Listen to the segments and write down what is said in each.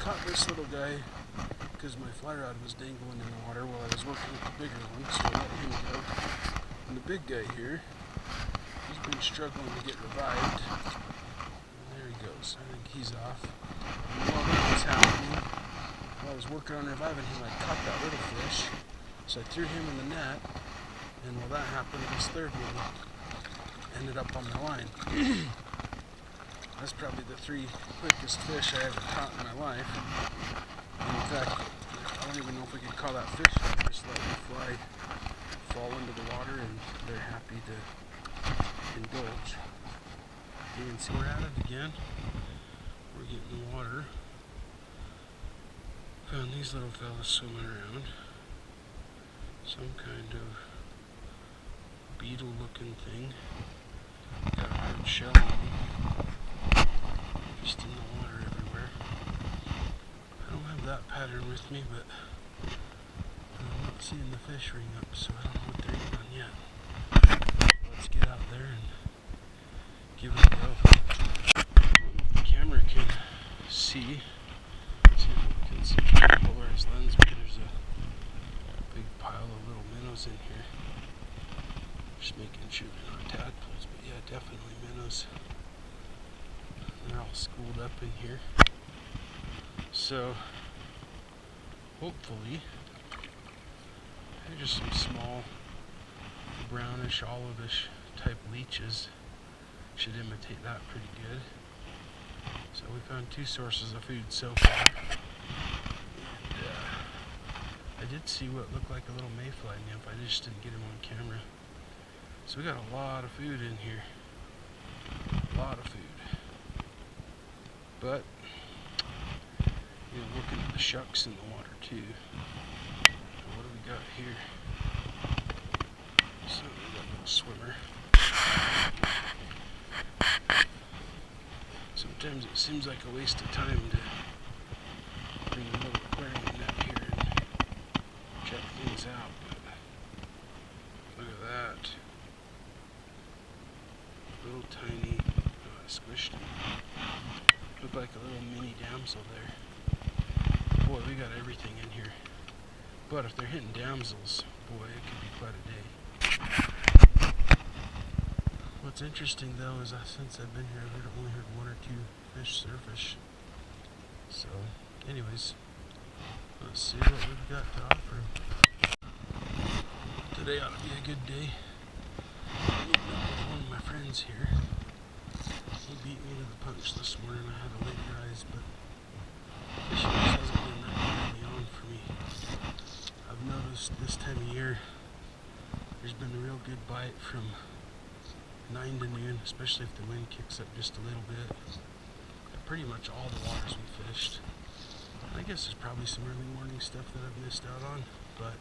caught this little guy because my fly rod was dangling in the water while I was working with the bigger one, so I let him go. And the big guy here, he's been struggling to get revived. And there he goes. I think he's off. And while that was happening, while I was working on reviving him, I caught that little fish. So I threw him in the net, and while that happened, this third one ended up on my line. That's probably the 3 quickest fish I ever caught in my life. And in fact, I don't even know if we could call that fish. I just let the fly fall into the water and they're happy to indulge. You can see we're at it again. We're getting the water. Found these little fellas swimming around. Some kind of beetle looking thing. Got a hard shell on them. Just in the water everywhere. I don't have that pattern with me, but I'm not seeing the fish ring up, so I don't know what they're eating on yet. Let's get out there and give it a go. I don't know if the camera can see. See if we can see through the polarized lens, but there's a big pile of little minnows in here. Just making sure they're not tadpoles, but yeah, definitely minnows. They're all schooled up in here. So, hopefully, they're just some small, brownish, olivish type leeches. Should imitate that pretty good. So we found 2 sources of food so far. And, I did see what looked like a little mayfly nymph. I just didn't get him on camera. So we got a lot of food in here. A lot of food. But, you know, looking at the shucks in the water too. So what do we got here? So we got a little swimmer. Sometimes it seems like a waste of time to bring a little aquarium net here and check things out, but look at that. Little tiny, I squished him. Looked like a little mini damsel there. Boy, we got everything in here. But if they're hitting damsels, boy, it could be quite a day. What's interesting though is that since I've been here, I've only heard 1 or 2 fish surface. So, anyways, let's see what we've got to offer. Today ought to be a good day. I'm meeting up with one of my friends here. He beat me to the punch this morning. I had a late rise, but fishing just hasn't been that early on for me. I've noticed this time of year there's been a real good bite from 9 to noon, especially if the wind kicks up just a little bit. Pretty much all the waters we fished. I guess there's probably some early morning stuff that I've missed out on, but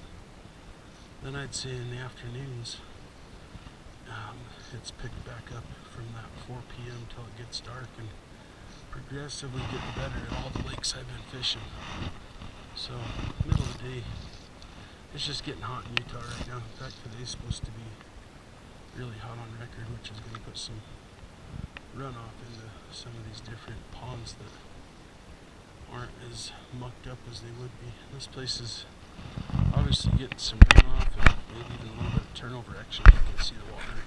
then I'd say in the afternoons it's picked back up from that 4 p.m. till it gets dark and progressively getting better at all the lakes I've been fishing. So, middle of the day, it's just getting hot in Utah right now. In fact, today's supposed to be really hot on record, which is going to put some runoff into some of these different ponds that aren't as mucked up as they would be. This place is obviously getting some runoff and maybe even a little bit of turnover action. You can see the water.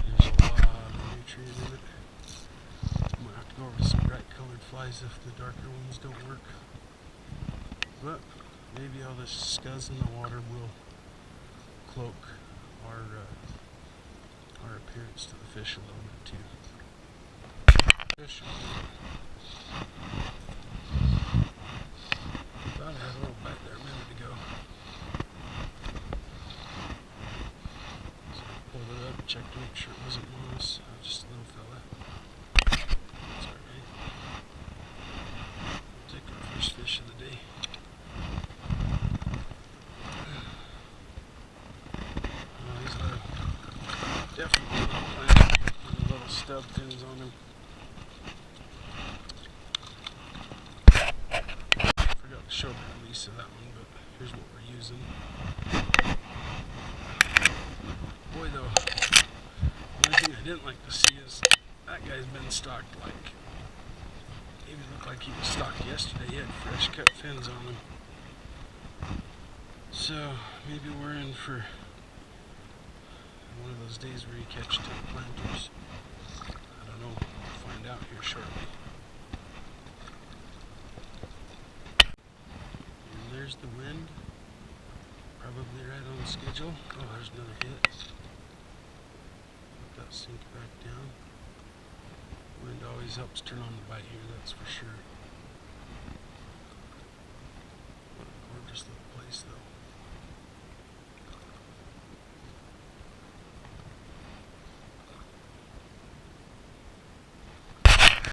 There's a lot of nutrient in it. I might have to go over with some bright colored flies if the darker ones don't work. But maybe all this scuzz in the water will cloak our appearance to the fish a little bit too. Fish. Thought I had a little bite there a minute ago. So I pulled it up, checked to make sure it wasn't moss. Just a little fella. It's alright. We'll take our first fish of the day. These are definitely little plants with little stub fins on them. Forgot to show the release of that one, but here's what we're using. Boy though, the only thing I didn't like to see is that guy's been stocked like Maybe it looked like he was stocked yesterday. He had fresh cut fins on him. So maybe we're in for one of those days where you catch 10 planters. I don't know. We'll find out here shortly. And there's the wind. Probably right on schedule. Oh, there's another hit. Let that sink back down. Wind always helps turn on the bite here, that's for sure. What a gorgeous little place, though.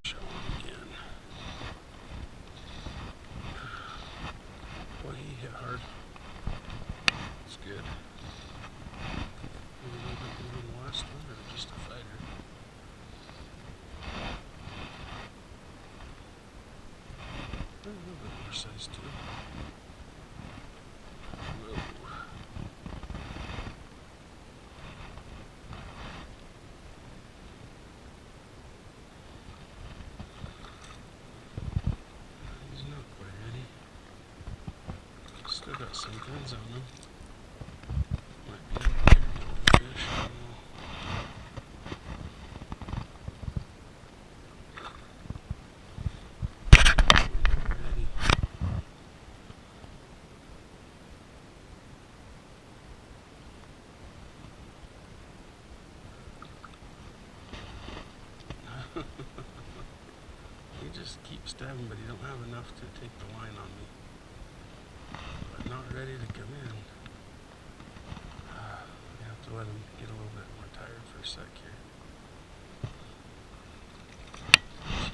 Show him again. Boy, he hit hard. It's good. Maybe a little bit more than the last one, or just a fighter. A little bit more size too. Whoa. He's not quite ready. Still got some fins on him. Might be able to carry a little fish, I don't know. Ready. He just keeps stabbing, but he don't have enough to take the line on me. But not ready to come in. You have to let him get a little bit more tired for a sec here.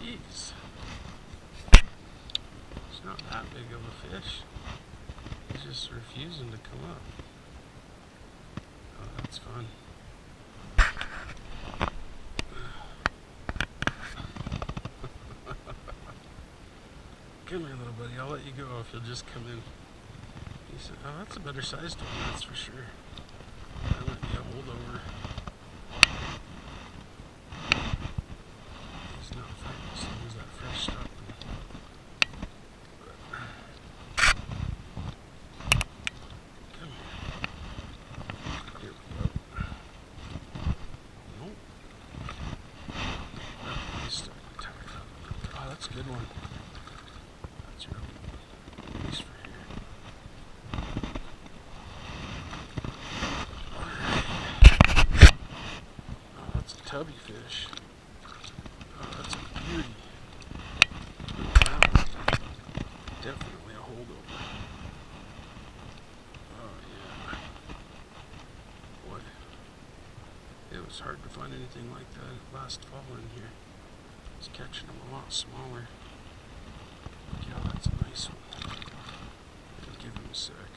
Jeez. It's not that big of a fish. He's just refusing to come up. Oh, that's fun. Come here, little buddy. I'll let you go if you'll just come in. He said, oh, that's a better sized one, that's for sure. That might be a holdover. He's not fighting as soon as that fresh stopped him. Come here. Here we go. Nope. He's starting to tire it up. Oh, that's a good one. That's really good. At least for here. Oh, that's a tubby fish. Oh, that's a beauty. Wow. Definitely a holdover. Oh, yeah. Boy. It was hard to find anything like that last fall in here. I was catching them a lot smaller. Yeah, that's a nice one. I'll give him a sec.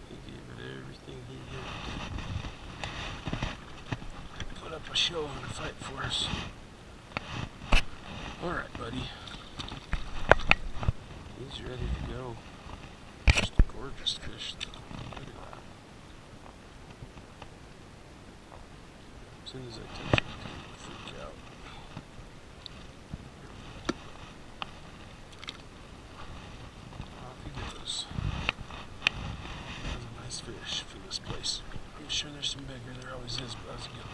He gave it everything he had. Put up a show and a fight for us. Alright, buddy. He's ready to go. Just a gorgeous fish, though. Look at that. As soon as I touch him, he'll freak out. Off he goes. That's a nice fish for this place. I'm sure there's some bigger. There always is, but that's a good one.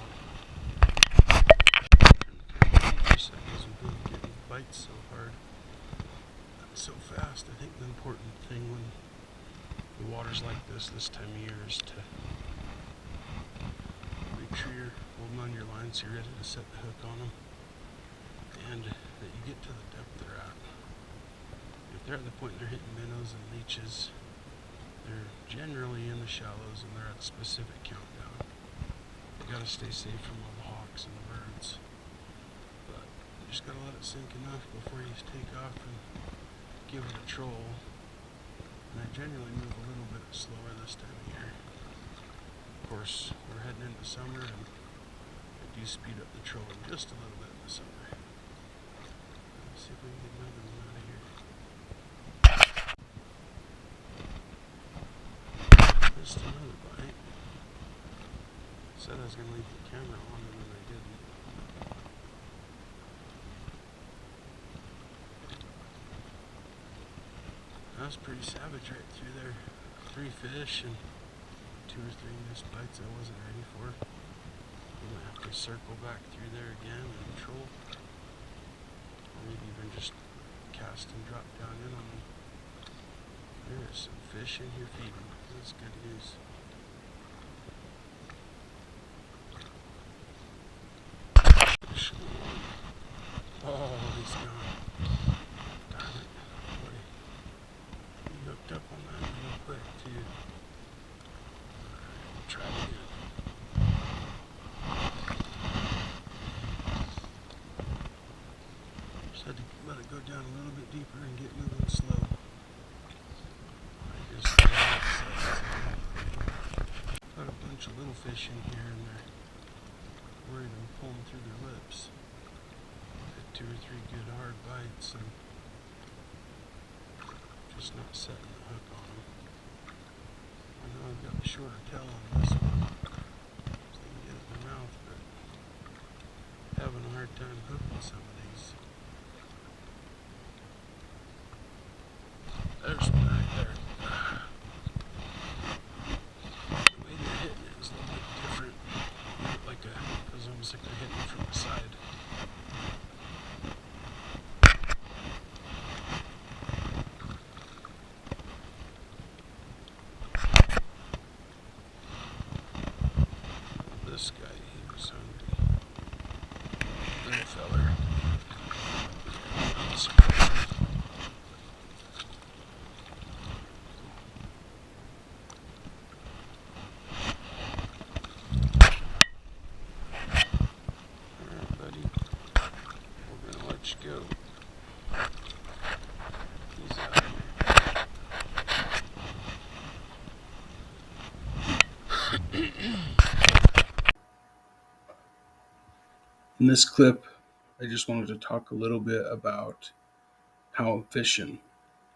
For wasn't really getting bites so hard, so fast. I think the important thing when the water's like this time of year is to make sure you're holding on your lines so you're ready to set the hook on them, and that you get to the depth they're at. If they're at the point they're hitting minnows and leeches, they're generally in the shallows and they're at a specific countdown. You gotta stay safe from all the hawks and the birds, but you just gotta let it sink enough before you take off and give it a troll. And I generally move a little bit slower this time of year. Of course, we're heading into summer and I do speed up the trolling just a little bit in the summer. Let's see if we can get another one out of here. Missed another bite. Said I was going to leave the camera on and then I didn't. was pretty savage right through there. 3 fish and 2 or 3 missed bites I wasn't ready for. I'm gonna have to circle back through there again and troll. Or maybe even just cast and drop down in on them. There is some fish in here feeding. That's good news. Fish one. Oh, he's gone. Darn it. Boy, he hooked up on that real quick too. Alright, we'll try it again. Just had to let it go down a little bit deeper and get moving slow. Got a bunch of little fish in here and they're worried I'm pulling through their lips. Got 2 or 3 good hard bites and just not setting the hook on them. I know I've got the shorter tail on this one, so I can get it in the mouth, but having a hard time hooking some of these. There's one right there. The way they're hitting it is a little bit different. Like it was almost like they're hitting it from the side. This guy, he was hungry. Little feller. Go. He's out of here. In this clip, I just wanted to talk a little bit about how I'm fishing.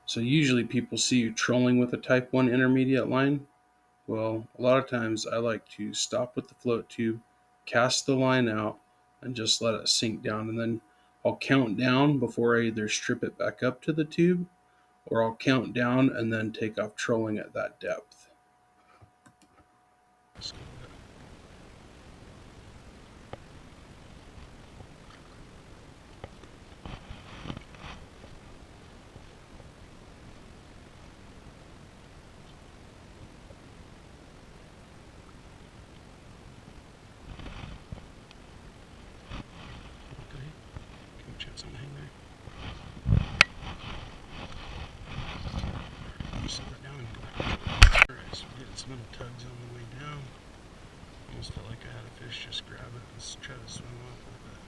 So usually people see you trolling with a type 1 intermediate line. Well, a lot of times I like to stop with the float tube, cast the line out, and just let it sink down, and then I'll count down before I either strip it back up to the tube, or I'll count down and then take off trolling at that depth. Chance on the hang there. Set that down and go back. Alright, so we're getting some little tugs on the way down. Almost felt like I had a fish just grab it and try to swim off with it.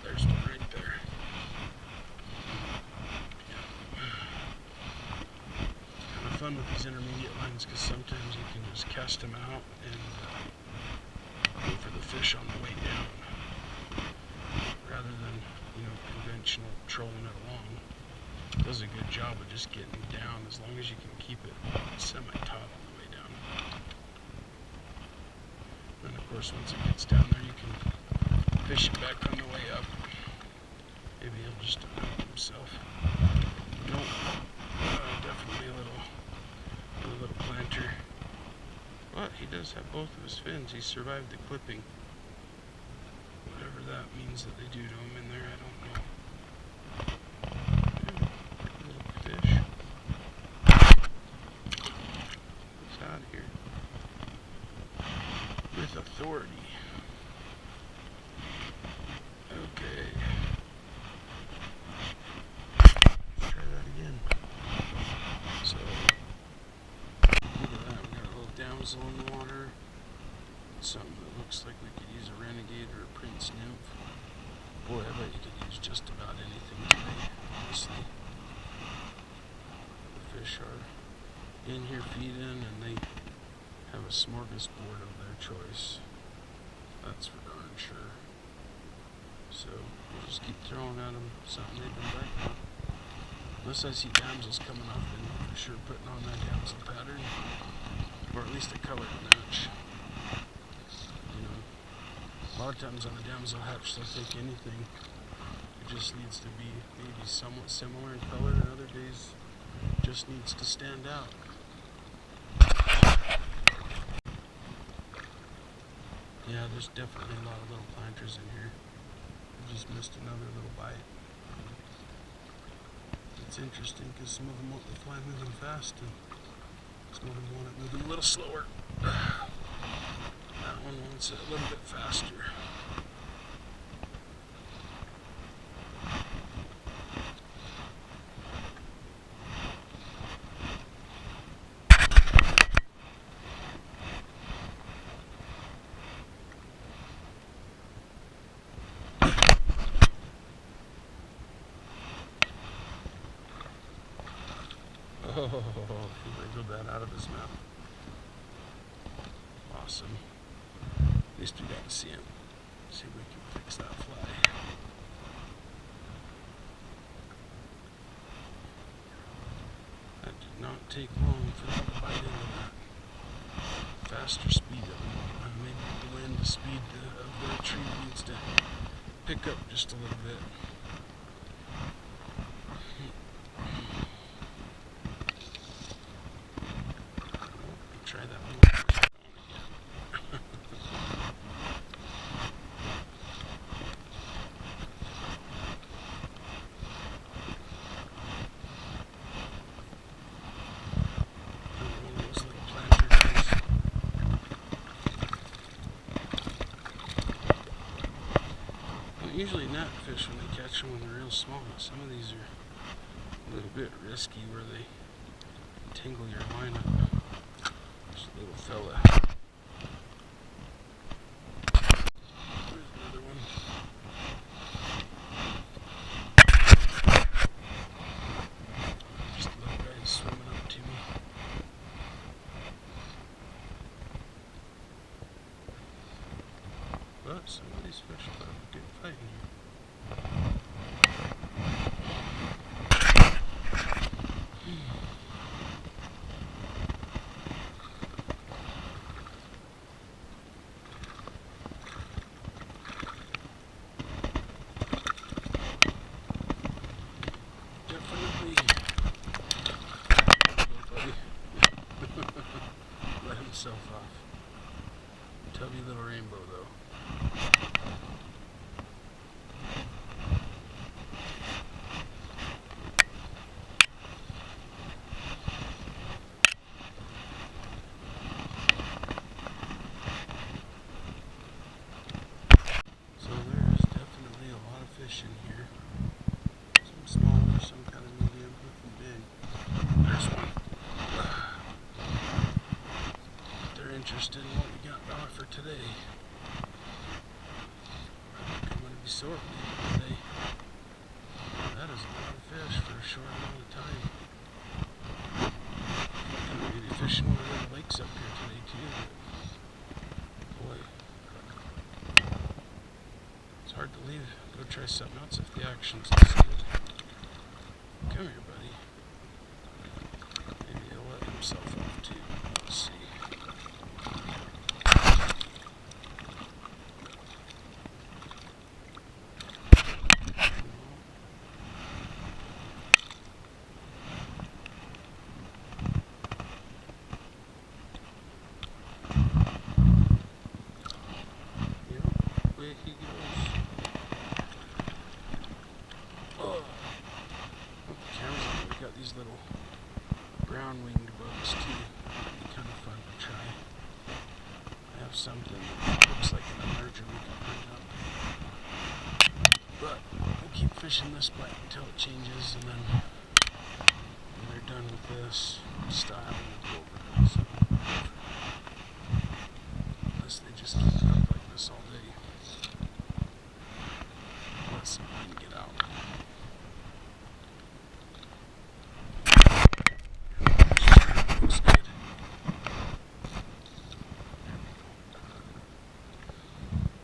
There's one right there. It's kind of fun with these intermediate lines because sometimes you can just cast them out and go for the fish on the way down, rather than, conventional trolling it along. It does a good job of just getting down as long as you can keep it semi-taut on the way down. And of course, once it gets down there, you can fish it back on the way up. Maybe he'll just help himself. Nope. Definitely a little planter. But he does have both of his fins. He survived the clipping. Whatever that means that they do to him in there, I don't know. Yeah, little fish. He's out of here. With authority. Okay. Let's try that again. So, look at that. We got a little damsel in the water. Something that looks like we could use a renegade or a prince nymph. Boy, I bet you could use just about anything today, honestly. The fish are in here feeding and they have a smorgasbord of their choice. That's for darn sure. So we'll just keep throwing at them something they've been biting on. Unless I see damsels coming off, then I'm for sure putting on that damsel pattern, or at least a color to match. A lot of times on the damsel hatch, they'll take anything. just needs to be maybe somewhat similar in color, and other days just needs to stand out. Yeah, there's definitely a lot of little planters in here. I just missed another little bite. It's interesting because some of them want the fly moving fast and some of them want it moving a little slower. That one wants it a little bit faster. Oh, he wiggled that out of his mouth. Awesome. At least we got to see him. See if we can fix that fly. That did not take long for them to bite into that. Faster speed of them. Maybe the wind, the speed of the tree needs to pick up just a little bit. Try that one. Usually net fish when they catch them when they're real small. Some of these are a little bit risky where they tangle your line up. There's a little fella. There's another one. Just a little guy swimming up to me. But some of these fish will have a good fight in here. Definitely. Let himself off. Tubby little rainbow though. So there's definitely a lot of fish in here. Some smaller, some kind of medium, nothing big. There's one. They're interested in what we got to offer today. I'm going to be sorting today. That is a lot of fish for a short amount of time. I'm going to be fishing one of the lakes up here today too. Boy, it's hard to leave. Go try something else if the action's this good. Come here, buddy. Maybe he'll let himself off too. Let's see. He goes. Oh, the camera's on. We got these little brown winged bugs too. That'd be kind of fun to try. I have something that looks like an emerger we can bring up. But we'll keep fishing this bite until it changes, and then when they're done with this style, we'll go over it. So, unless they just keep it up like this all day. Let's see if we can get out. Looks good.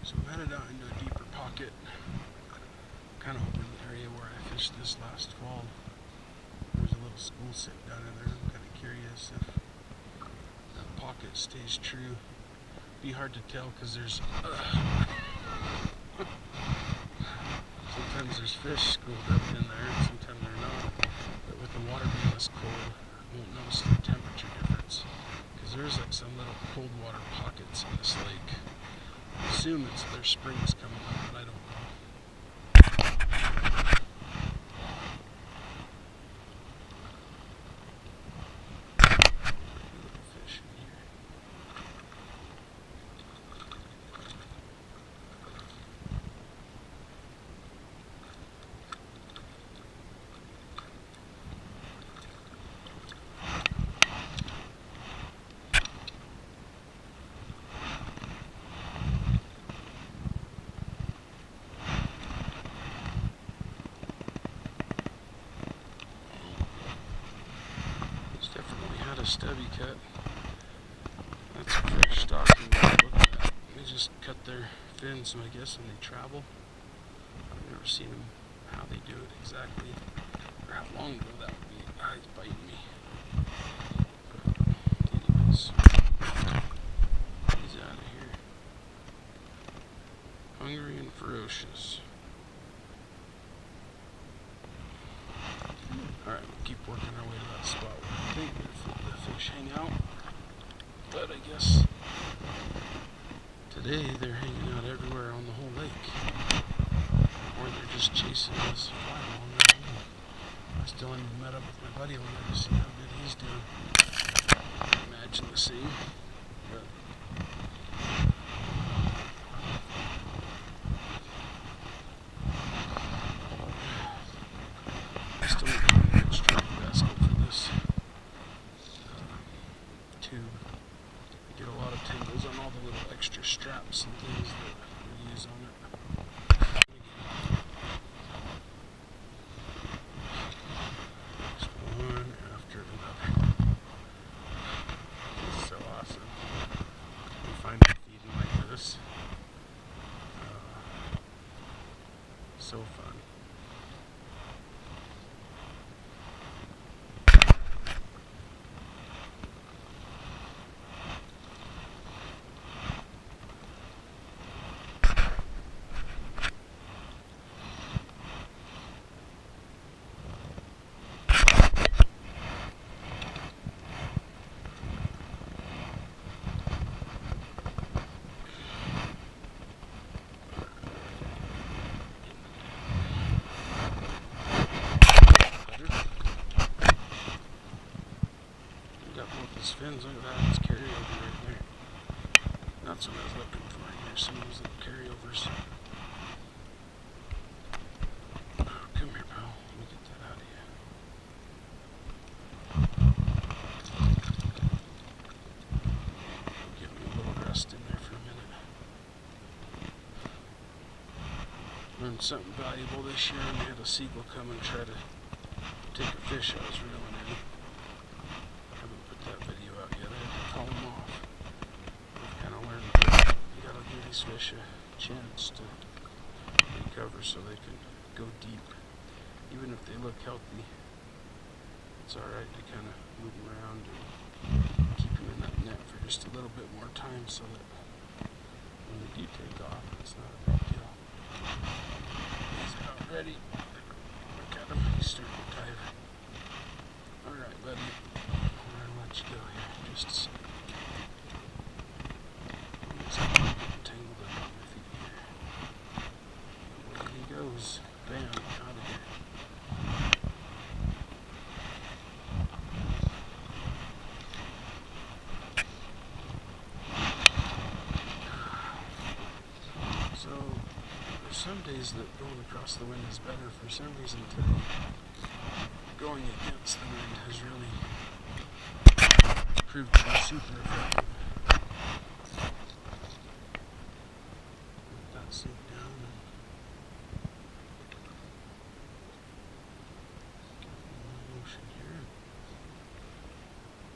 So I'm headed out into a deeper pocket. Kind of over the area where I fished this last fall. There's a little school sitting down in there. I'm kind of curious if that pocket stays true. Be hard to tell because there's sometimes sometimes there's fish schooled up in there, and sometimes they're not. But with the water being this cold, you won't notice the temperature difference. Because there's like some little cold water pockets in this lake. I assume it's their springs coming up, but I don't know. A stubby cut. That's a fish stocking. They just cut their fins, I guess, when they travel. I've never seen them, how they do it exactly, or how long ago that would be. Ah, he's biting me. But anyways, he's out of here. Hungry and ferocious. Alright, we'll keep working our way to that spot where I think the fish hang out. But I guess today they're hanging out everywhere on the whole lake. Or they're just chasing us fly along the lake. I still haven't met up with my buddy over there to see how good he's doing. I imagine the same. But I still need to get an extra basket for this tube. I get a lot of tangles on all the little extra straps and things that we use on it. Just one after another. It's so awesome. You find them feeding like this. So fun. His fins, look at that, it's carryover right there. That's what I was looking for here, some of those little carryovers. Oh, come here, pal, let me get that out of you. Give me a little rest in there for a minute. Learned something valuable this year, and we had a seagull come and try to take a fish I was reeling in. That video out yet. I had to call them off. I've kind of learned that you gotta give these fish a chance to recover so they can go deep. Even if they look healthy, it's alright to kind of move them around and keep them in that net for just a little bit more time so that when they do take off, it's not a big deal. He's about ready. Look at him, he's starting to tire. Alright, buddy. Let you go here just a second. It's tangled up on my feet here. There he goes. Bam, out of here. So, there's some days that going across the wind is better. For some reason today, going against the wind has really proved to be super effective. Let that sink down and get in motion here.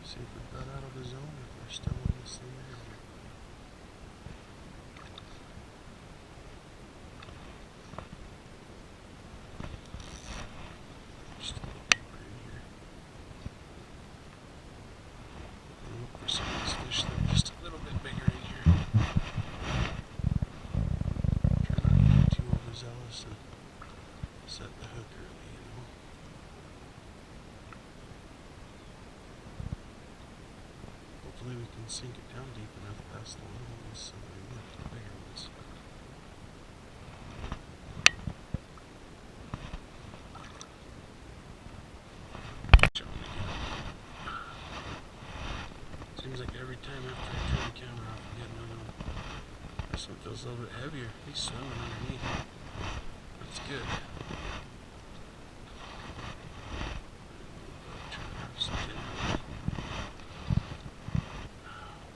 See if we got out of the zone, if we're still in the same area. Just a little deeper in here. Look for some of these fish that are just a little bit bigger in here. Try not to get too overzealous and early, you know. Hopefully we can sink it down deep enough past the little ones so we can get the bigger ones. Seems like every time after I turn the camera off, I get another one. This one feels a little bit heavier. He's swimming underneath. That's good.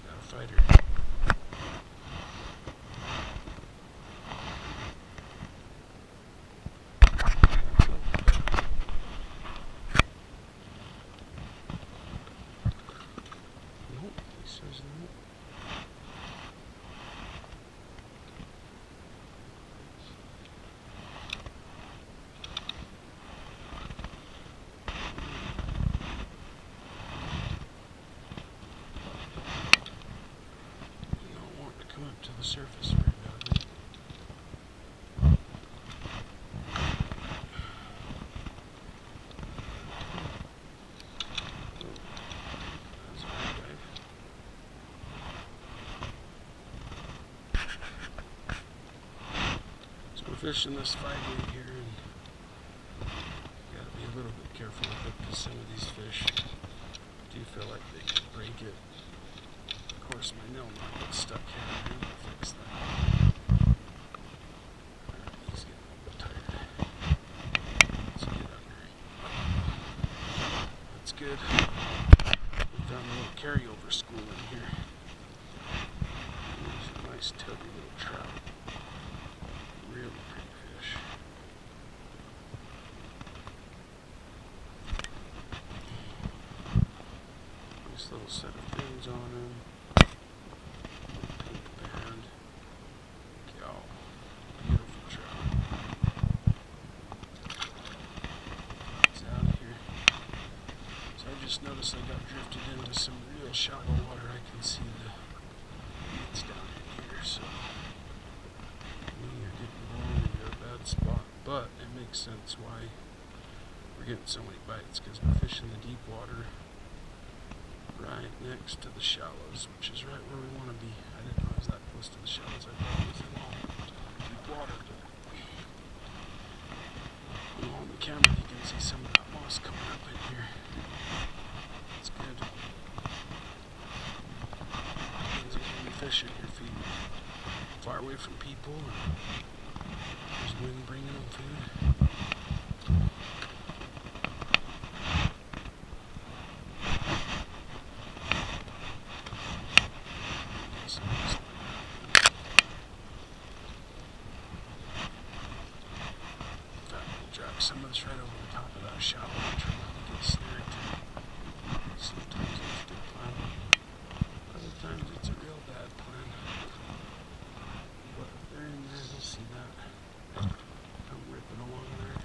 Got a fighter. Nope, he says no. Up to the surface very badly. That's a hard dive. So we're fishing this 5-weight here, and gotta be a little bit careful with it because some of these fish do feel like they could break it. Of course, my nail knot gets stuck here. I'm going to fix that. Alright, he's getting a little bit tired. Let's get under. That's good. We found a little carryover school in here. There's a nice tubby little trout. Really pretty fish. Nice little set of fins on him. Just noticed I got drifted into some real shallow water. I can see the weeds down in here, so we are getting blown into a bad spot. But it makes sense why we're getting so many bites, because we're fishing the deep water right next to the shallows, which is right where we want to be. I didn't know I was that close to the shallows. I thought it was in all deep water. But on the camera you can see some of that moss coming up in here. It's good. Means you can be fishing your feet far away from people, and there's wind bringing them food. Drop some of this right over the top of that shallow and try not to get snagged. Sometimes it's a good plan. Other times it's a real bad plan. But if they're in there, they'll see that. I'm ripping along there.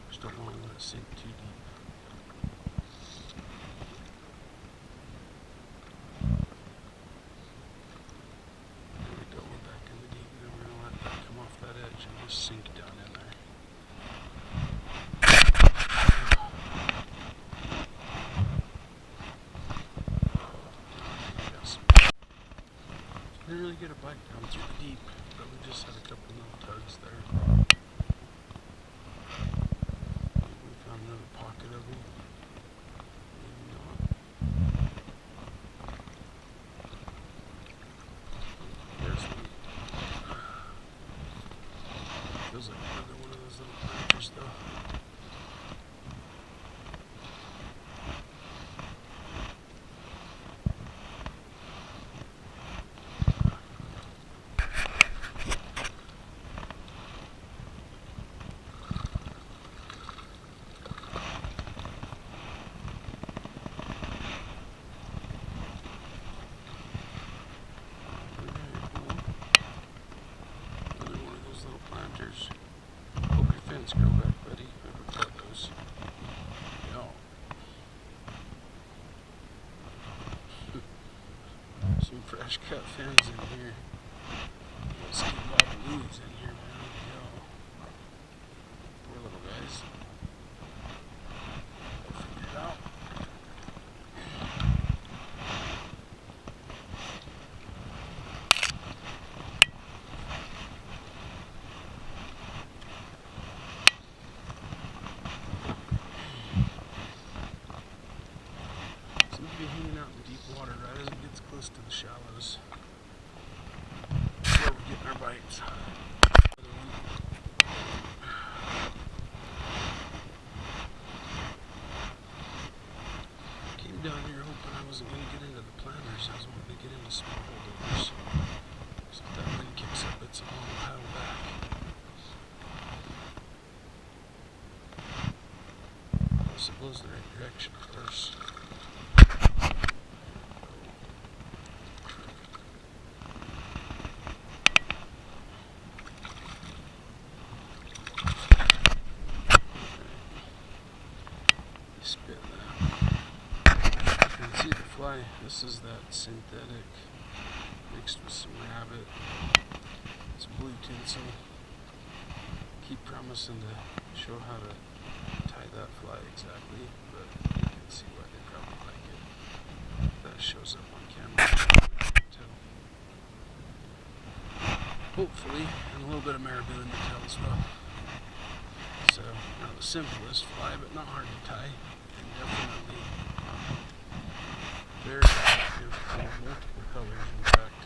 Just don't want to let it sink too deep. And just sink down in there. Didn't really get a bite down too deep, but we just had a couple little tugs there. We found another pocket of them. Maybe not. There's one. Feels like another one of those little planters, though. Hope your fins grow back, buddy. Whoever caught those. No. Some fresh cut fins in here. Let's keep right side. Came down here hoping I wasn't going to get into the planters. I was wanting to get into small holdovers. So if that wind kicks up, it's a long paddle back. Unless it blows the right direction, of course. Spit that. You can see the fly. This is that synthetic mixed with some rabbit. It's blue tinsel. Keep promising to show how to tie that fly exactly, but you can see why they probably like it. That shows up on camera. Hopefully, and a little bit of marabou in the tail as well. So, not the simplest fly, but not hard to tie. And definitely very active for multiple colors. In fact,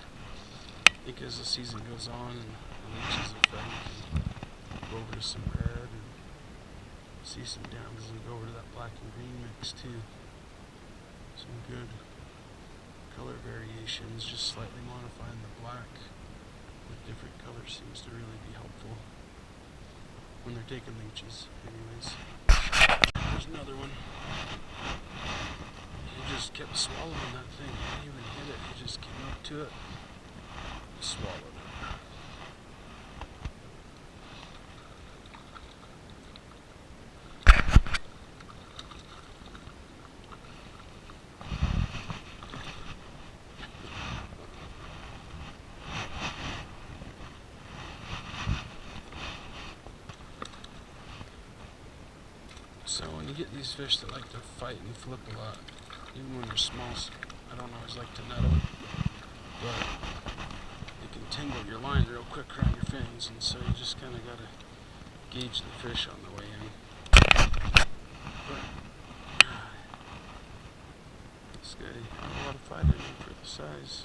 I think as the season goes on and the leeches effect, go over to some red and see some downs and go over to that black and green mix too. Some good color variations, just slightly modifying the black with different colors seems to really be helpful when they're taking leeches. Anyways, there's another one. He just kept swallowing that thing. He didn't even hit it. He just came up to it, swallowed it. So when you get these fish that like to fight and flip a lot, even when they're small, I don't always like to net them, but you can tingle your line real quick around your fins, and so you just kind of got to gauge the fish on the way in. But this guy had a lot of fight in him for the size.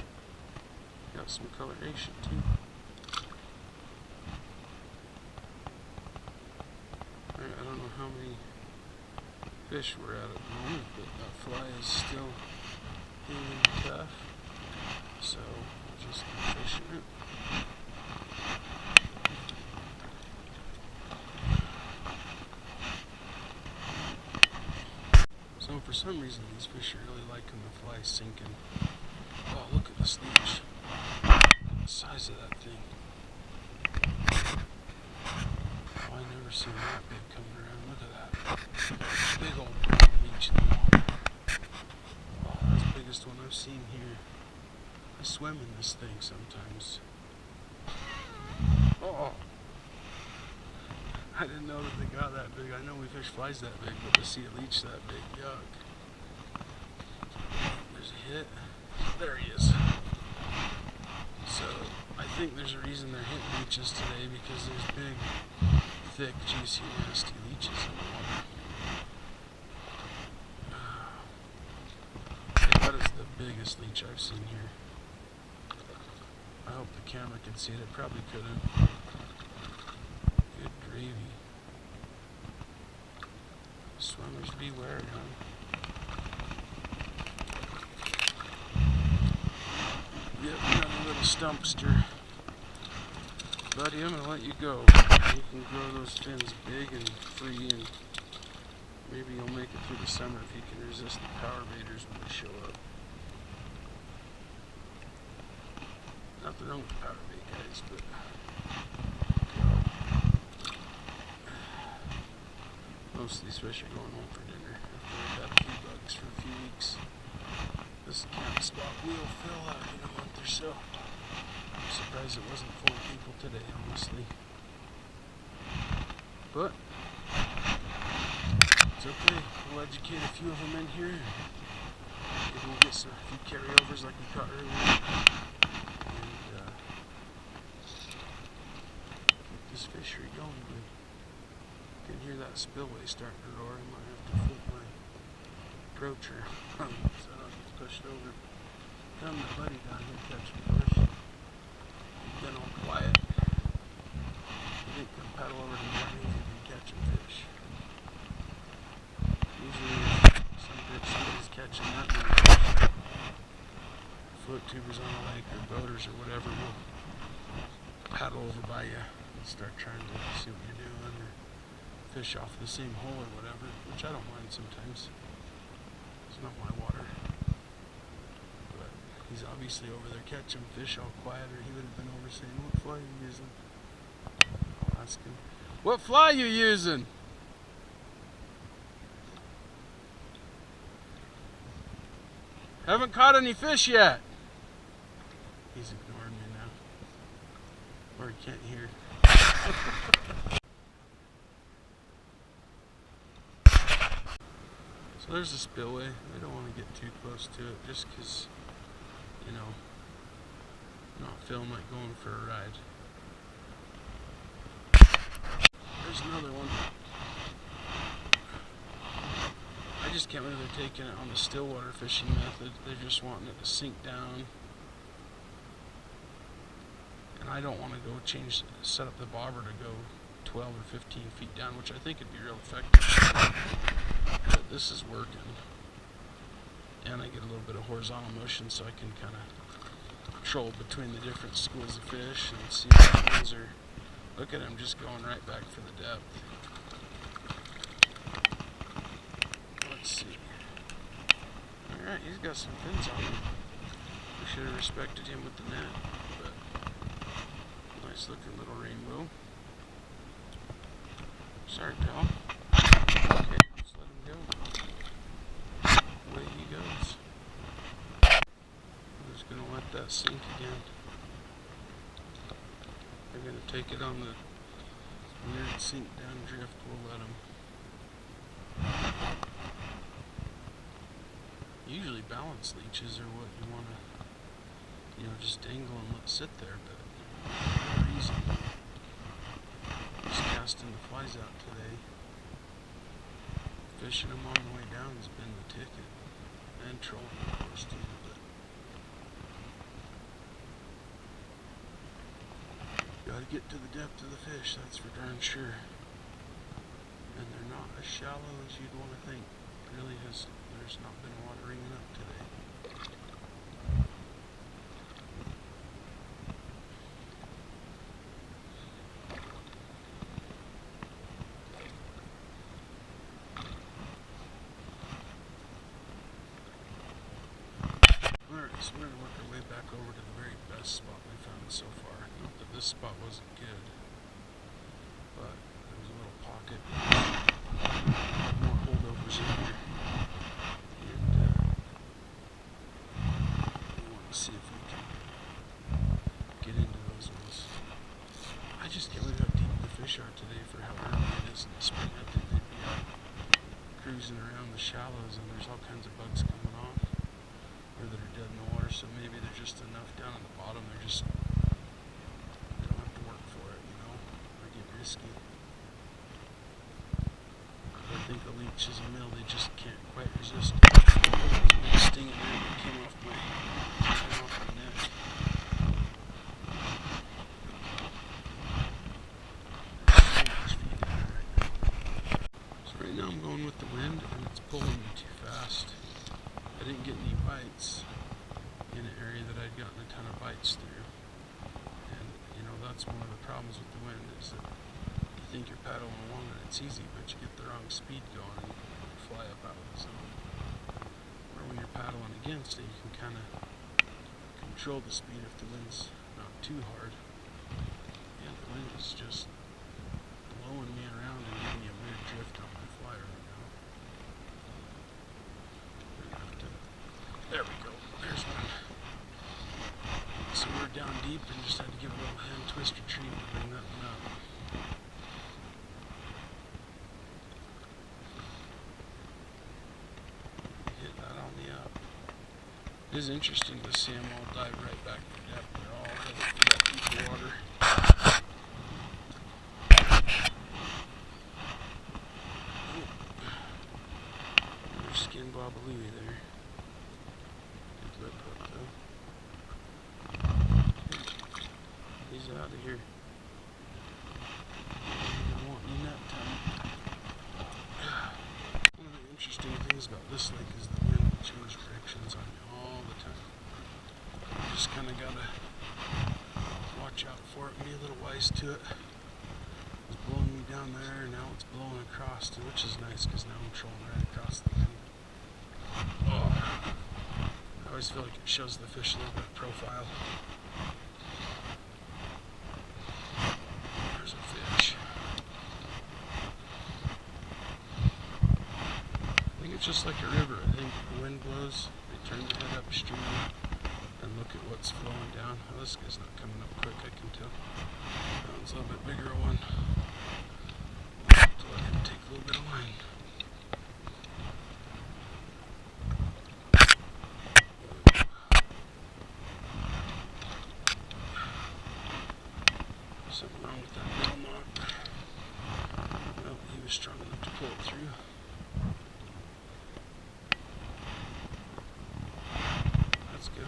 Got some coloration too. I don't know how many fish we're at the moment, but that fly is still hanging tough, so we'll just keep fishing it. So for some reason these fish are really liking the fly sinking. Oh, look at this leech. The size of that thing. Oh, I never seen that big coming around. Look at that. Big old brown leech in the water. Oh, that's the biggest one I've seen here. I swim in this thing sometimes. Oh! I didn't know that they got that big. I know we fish flies that big, but to see a leech that big, yuck. There's a hit. There he is. So, I think there's a reason they're hitting leeches today, because there's big, thick, juicy, nasty leeches in the water. That is the biggest leech I've seen here. I hope the camera can see it. It probably couldn't. Good gravy. Swimmers beware, huh? Yep, another little stumpster. Buddy, I'm gonna let you go. You can grow those fins big and free, and maybe you'll make it through the summer if you can resist the power baiters when they show up. Nothing wrong with the power bait guys, but most of these fish are going home for dinner after they've had a few bugs for a few weeks. This camp spot will fill out in a month or so. I'm surprised it wasn't full of people today, honestly. But it's okay. We'll educate a few of them in here. Maybe we'll get a few carryovers like we caught earlier. And keep this fishery going. But you can hear that spillway starting to roar. I might have to flip my approacher so I don't get pushed over. Come the buddy down here catching fish. He's been all quiet. paddle over to more easy to be catching fish. Usually somebody's catching that many fish, float tubers on a lake or boaters or whatever will paddle over by you and start trying to see what you're doing or fish off the same hole or whatever, which I don't mind sometimes. It's not my water. But he's obviously over there catching fish all quiet, or he would have been over saying, "What fly are you using?" I'll ask him, "What fly you using?" "Haven't caught any fish yet." He's ignoring me now. Or he can't hear. So there's a spillway. I don't want to get too close to it just because, you know, I'm not feeling like going for a ride. There's another one. I just can't believe they're taking it on the stillwater fishing method. They're just wanting it to sink down. And I don't want to go set up the bobber to go 12 or 15 feet down, which I think would be real effective. But this is working. And I get a little bit of horizontal motion so I can kind of control between the different schools of fish and see which ones are. Look at him just going right back for the depth. Let's see. Alright, he's got some fins on him. We should have respected him with the net. But nice looking little rainbow. Sorry, pal. Okay, let's let him go. Away he goes. I'm just going to let that sink again. They're going to take it on the weird sink down drift. We'll let them. Usually balance leeches are what you want to, just dangle and let sit there, but for no reason. Just casting the flies out today. Fishing them on the way down has been the ticket. And trolling, of course, too. But gotta get to the depth of the fish, that's for darn sure. And they're not as shallow as you'd want to think. Really there's not been water ringing up today. Alright, so we're going to work our way back over to the very best spot we found so far. Not that this spot wasn't good, but there was a little pocket. More holdovers in here. And we want to see if we can get into those ones. I just can't believe how deep the fish are today for how early it is in the spring. I think they'd be out cruising around the shallows and there's all kinds of bugs coming off. Or that are dead in the water, so maybe they're just enough down at the bottom, they don't have to work for it, or get risky. I think a leech is a mill, they just can't quite resist. There was a big sting in there that came off my net. So right now I'm going with the wind and it's pulling me too fast. I didn't get any bites in an area that I'd gotten a ton of bites through. And, that's one of the problems with the wind is that you think you're paddling along and it's easy, but you get the wrong speed going and you fly up out of the zone. Or when you're paddling against it, you can kind of control the speed if the wind's not too hard. Yeah, the wind is just blowing me around and giving me a weird drift on my flyer right now. There we go. There's one. So we're down deep and just had to give a little hand twist retrieve to bring that one up. Hit that on the up. It is interesting to see them all dive right back to depth. They're all headed for that deep water. There's skin bobaloo there. Lip hook though. He's out of here. clockwise to it. It's blowing me down there, and now it's blowing across, which is nice because now I'm trolling right across the thing. Oh, I always feel like it shows the fish a little bit of profile. There's a fish. I think it's just like a river. I think the wind blows, they turn their head upstream and look at what's flowing down. Oh, this guy's not coming up quick, I can tell. That one's a little bit bigger one. I'll have to let him take a little bit of line. Something wrong with that middle knot. Well, he was strong enough to pull it through. Let's go.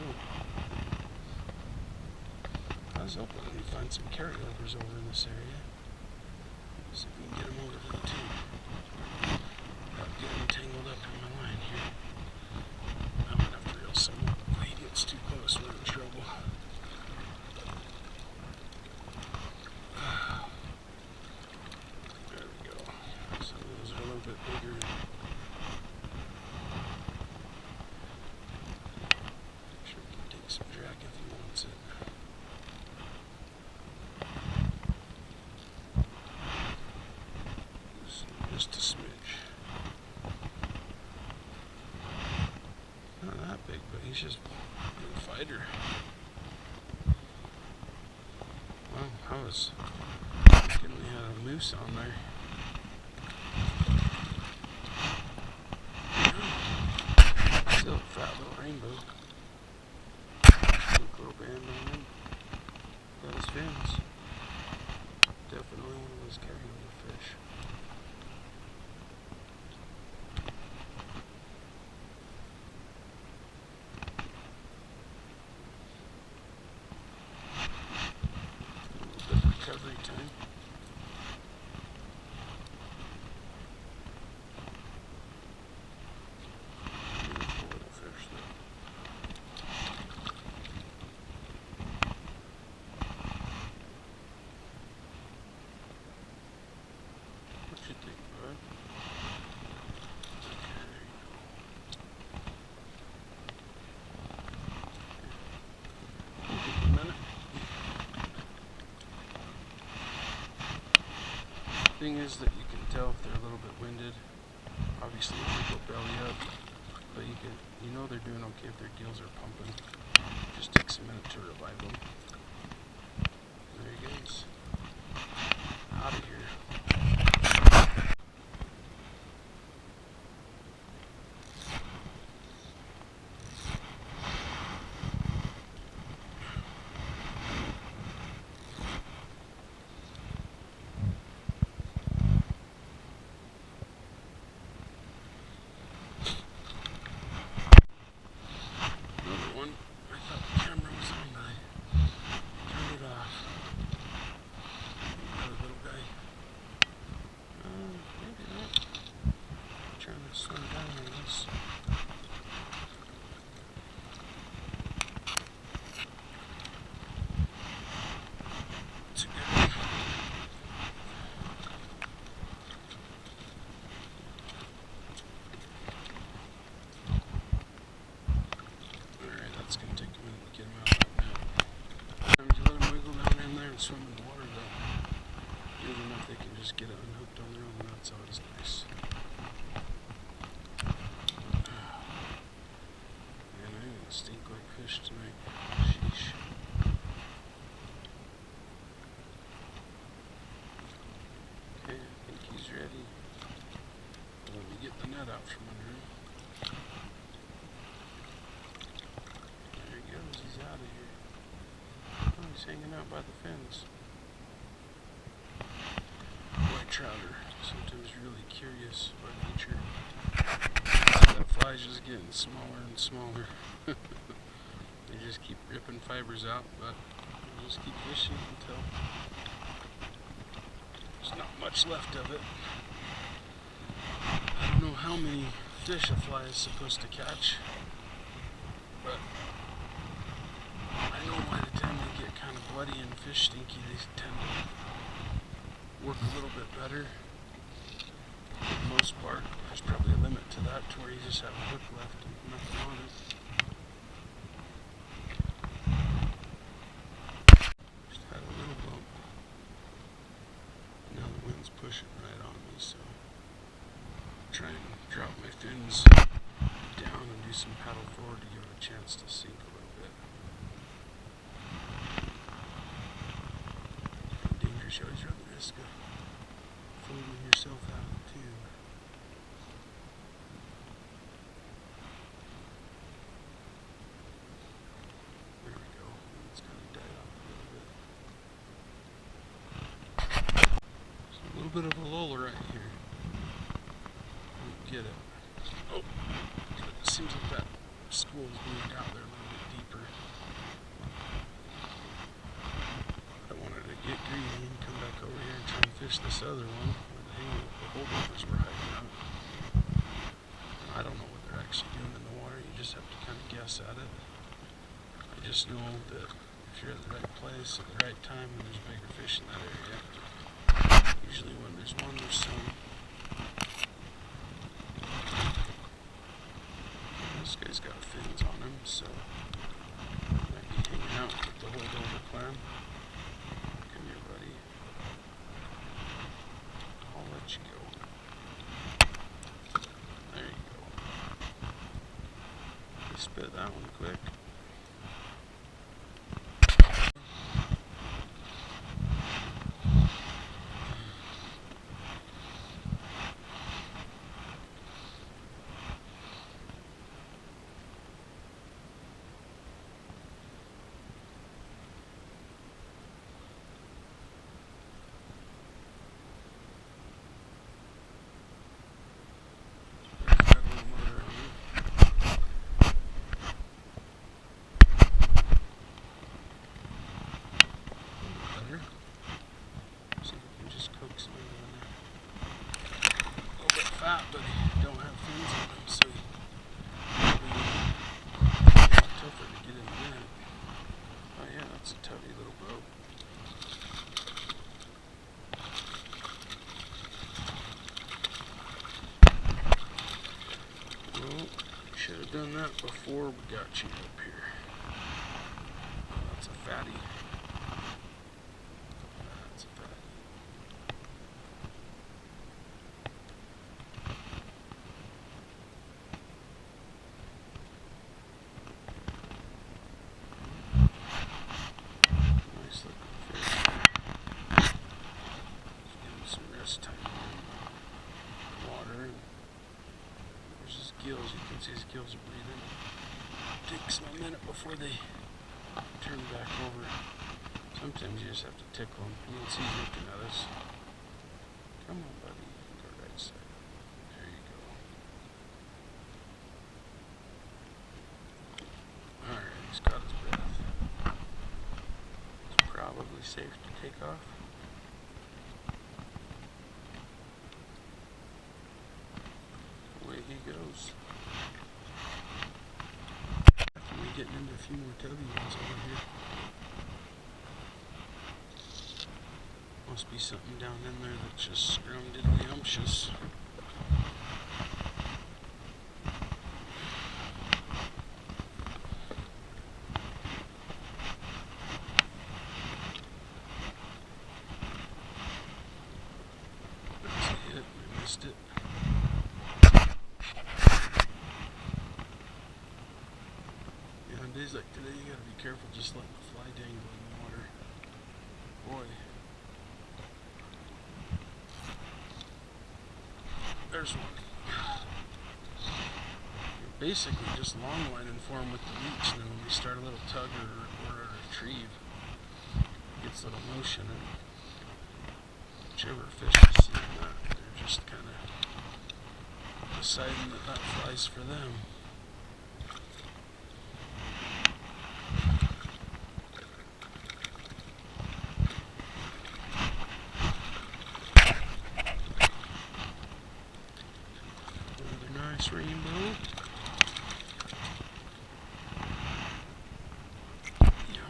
I was hoping we'd find some carryovers over in this area. See if we can get them over to the tube without getting tangled up in my line here. I'm gonna have to reel some up. If he gets too close, we're in trouble. There we go. Some of those are a little bit bigger. Sure we can take some drag if he wants it. Just a smidge. Not that big, but he's just a fighter. Well, I was thinking we had a moose on there. Still a fat little rainbow. Look, little band on him. Got his fins. Definitely one of those carryover fish. Recovery time. Beautiful little fish though. What you think, bud? Okay, there you go. Take a minute. Thing is that you can tell if they're a little bit winded. Obviously if they go belly up, but you know they're doing okay if their gills are pumping. It just takes a minute to revive them. There he goes. Out of here. Swim down on this. It's a good one. Alright, that's going to take a minute to get him out of that net. Sometimes you let him wiggle down in there and swim in the water though. Good enough they can just get it unhooked on their own, and that's always nice. Stink like fish tonight. Sheesh. Okay, I think he's ready. Let me get the net out from under him. There he goes, he's out of here. Oh, he's hanging out by the fins. White trouter, sometimes really curious by nature. That fly's just getting smaller and smaller. They just keep ripping fibers out, but we'll just keep fishing until there's not much left of it. I don't know how many fish a fly is supposed to catch, but I know by the time they get kind of bloody and fish stinky, they tend to work a little bit better. For the most part, there's probably a limit to that, to where you just have a hook left and nothing on it. Just had a little bump. Now the wind's pushing right on me, so I'll try and drop my fins down and do some paddle forward to give it a chance to sink a little bit. Dangerous, you always run the risk of floating yourself out of the tube. There we go. It's kind of died off a little bit. There's a little bit of a lull right here. Get it. Oh, it seems like that school's moved out there a little bit deeper. I wanted to get greedy and come back over here and try and fish this other one where the holdovers were hiding out. I don't know what they're actually doing in the water. You just have to kind of guess at it. I just know that if you're at the right place at the right time and there's bigger fish in that area, usually when there's one, there's some. This guy's got fins on him, so he might be hanging out with the holdover clan. Come here, buddy. I'll let you go. There you go. He spit that one quick. But he don't have fins on him, so it's tougher to get in the net. Oh yeah, that's a tubby little boat. Well, should have done that before we got you up here. Oh, that's a fatty. That's a fatty. Gills, you can see his gills are breathing. It takes them a minute before they turn back over. Sometimes you just have to tickle him. You can see he's looking at us. Come on, buddy. Go right side. There you go. Alright, he's got his breath. It's probably safe to take off. Away he goes. Definitely getting into a few more tubby ones over here. Must be something down in there that's just scrum-diddly-umptious. That's a hit, I missed it. Yeah, on days like today, you gotta be careful just letting the fly dangle in the water. Boy. There's one. You're basically just long lining for him with the leech, and then when we start a little tug or a retrieve, it gets a little motion, and whichever fish is seeing that, they're just kind of deciding that that flies for them. Nice rainbow. Yeah.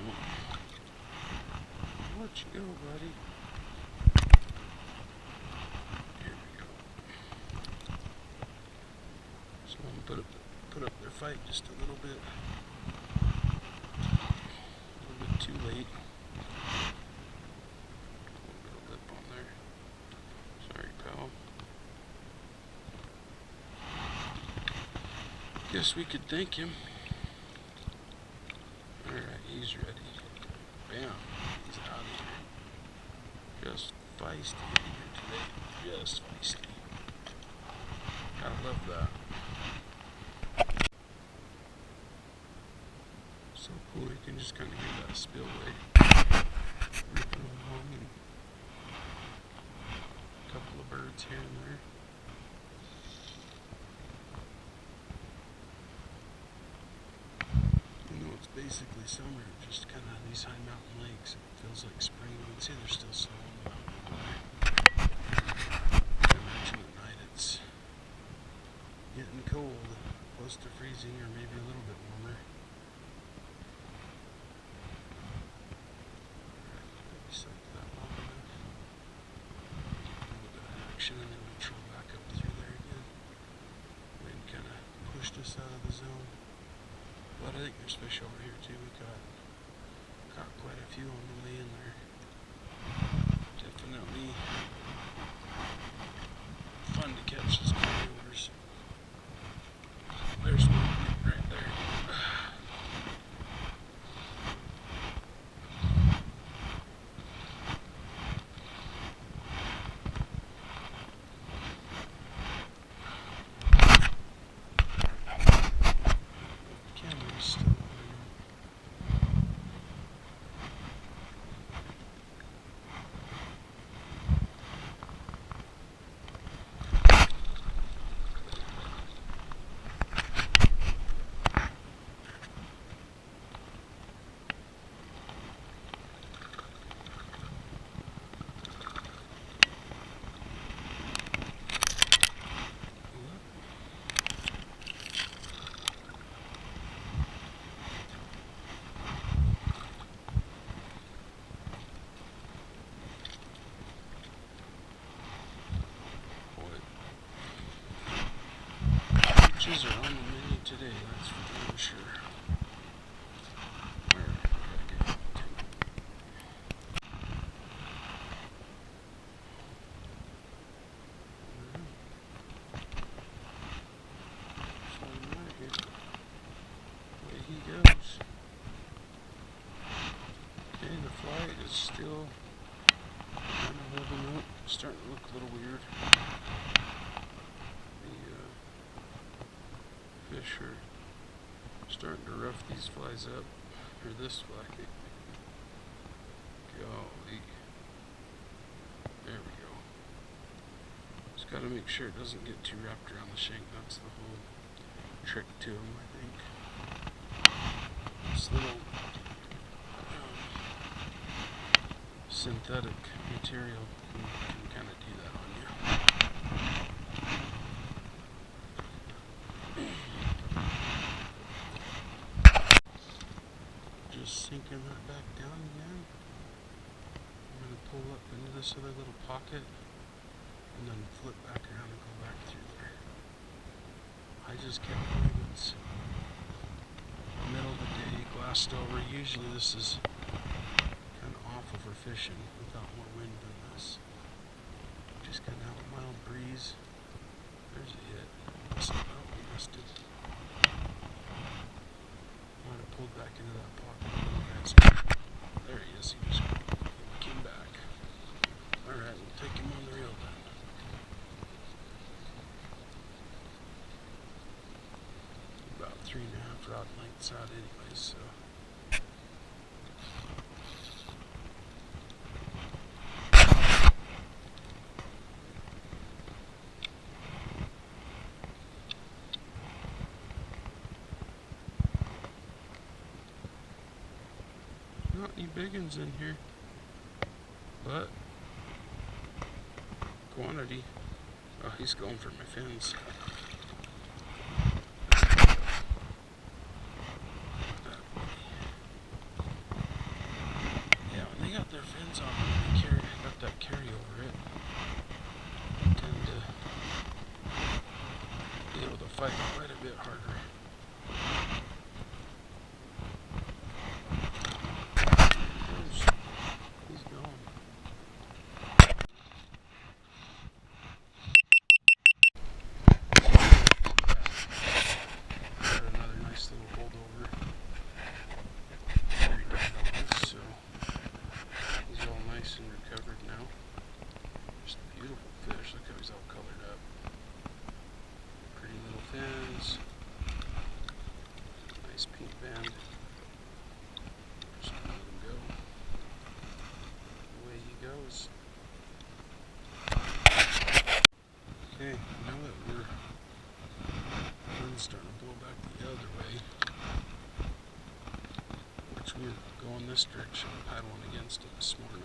fight just a little bit too late. A little bit of lip on there. Sorry, pal. Guess we could thank him. Alright, he's ready. Bam. He's out of here. Just feisty in here today. Just feisty. I love that. So cool, you can just kind of get that spillway. Ripping along and a couple of birds here and there. It's basically summer, just kind of these high mountain lakes. It feels like spring. You can see there's still snow on the mountain over there. I imagine at night it's getting cold, close to freezing, or maybe a little bit warmer. Maybe suck that long enough. A little bit of action, and then we troll back up through there again. Wind kind of pushed us out of the zone. But I think there's fish over here too. We caught quite a few on the way in there. Definitely fun to catch these carnivores. There's one right there. Camera's still on. Beaches are on the menu today, that's for damn sure. Alright, away he goes. Okay, the flight is still kind of holding up, starting to look a little weird. Fish are starting to rough these flies up, or this fly. Golly. There we go. Just gotta make sure it doesn't get too wrapped around the shank. That's the whole trick to them, I think. This little synthetic material can kind of do that on you. Sinking that back down again. I'm going to pull up into this other little pocket and then flip back around and go back through there. I just can't believe it's middle of the day, glassed over. Usually this is kind of awful for fishing without more wind than this. Just kind of have a mild breeze. There's a hit. We missed it. Might have pulled back into that pocket. There he is. He just came back. Alright, we'll take him on the reel then. About 3.5 rod lengths out anyway, so. Not any big ones in here, but quantity. Oh, he's going for my fins. Yeah, when they got their fins on, they got that carry over it. They tend to be able to fight quite a bit harder. Okay, now that the wind's starting to blow back the other way, which we were going this direction, paddling against it this morning.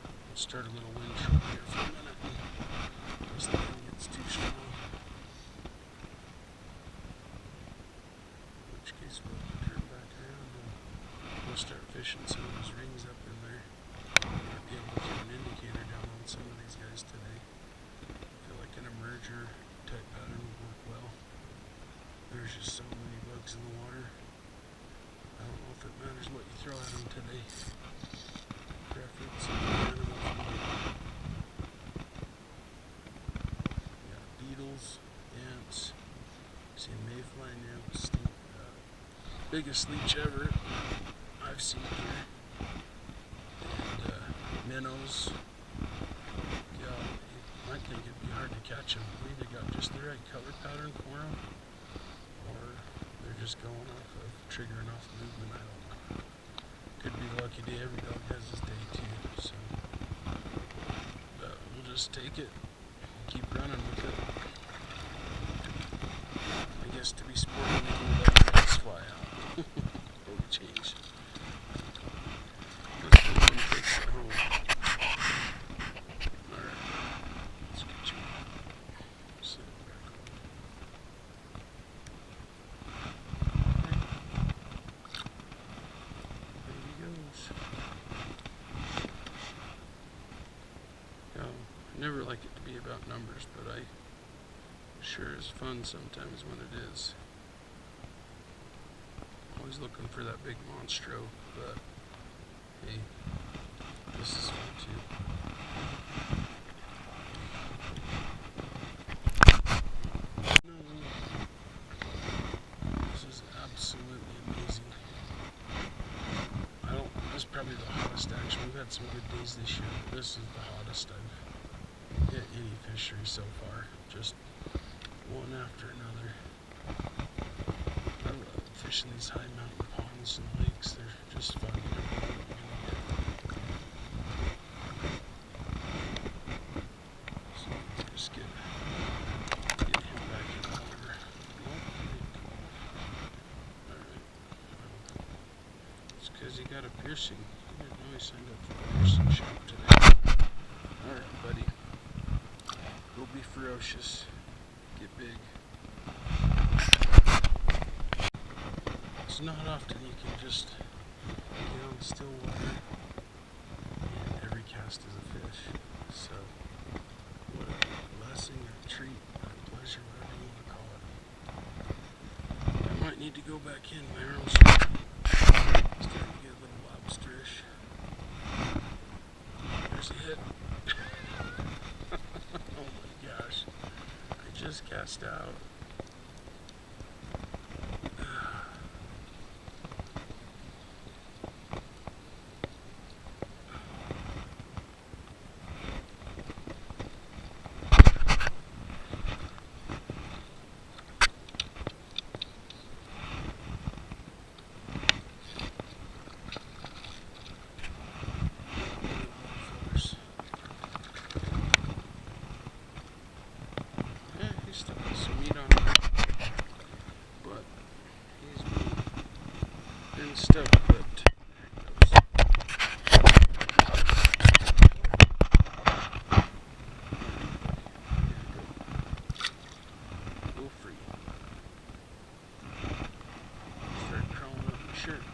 We'll start a little wind chill here for a minute. Once the wind gets too strong. In which case we'll turn back around and we'll start fishing some of those rings up in there. Might be able to get an indicator down on some of these guys today. I feel like an emerger type pattern would work well. There's just so many bugs in the water. I don't know if it matters what you throw at them today. Preference of the animal feed. We got beetles, ants, see a mayfly nymph, biggest leech ever I've seen here. And minnows. Yeah, you might think it'd be hard to catch them. We either got just the right color pattern for them, or they're just going off of triggering off movement. I don't know. Could be a lucky day. Every dog has his day too. So we'll just take it and keep running with it. I guess to be sporty, we can let the eggs fly out. Or we change. This one takes it home. Alright, let's get you set back on. There he goes. I never like it to be about numbers, but I sure is fun sometimes when it is. Always looking for that big monstro, but hey, this is fun too. This is absolutely amazing. This is probably the hottest actually. We've had some good days this year, but this is the hottest I've hit any fishery so far. Just one after another. I love fishing these high mountain ponds and lakes. They're just fun. So just get him back in the water. Alright. It's because he got a piercing. I didn't know he signed up for a piercing shop today. Alright, buddy. Go be ferocious. Get big. It's not often you can just get on still water and every cast is a fish. So, what a blessing or a treat or a pleasure, whatever you want to call it. I might need to go back in. My arms are starting to get a little lobsterish. There's a hit. Oh my gosh. I just cast out. Still has some meat on him, but he's been stuck. But go free. Start crawling up my shirt.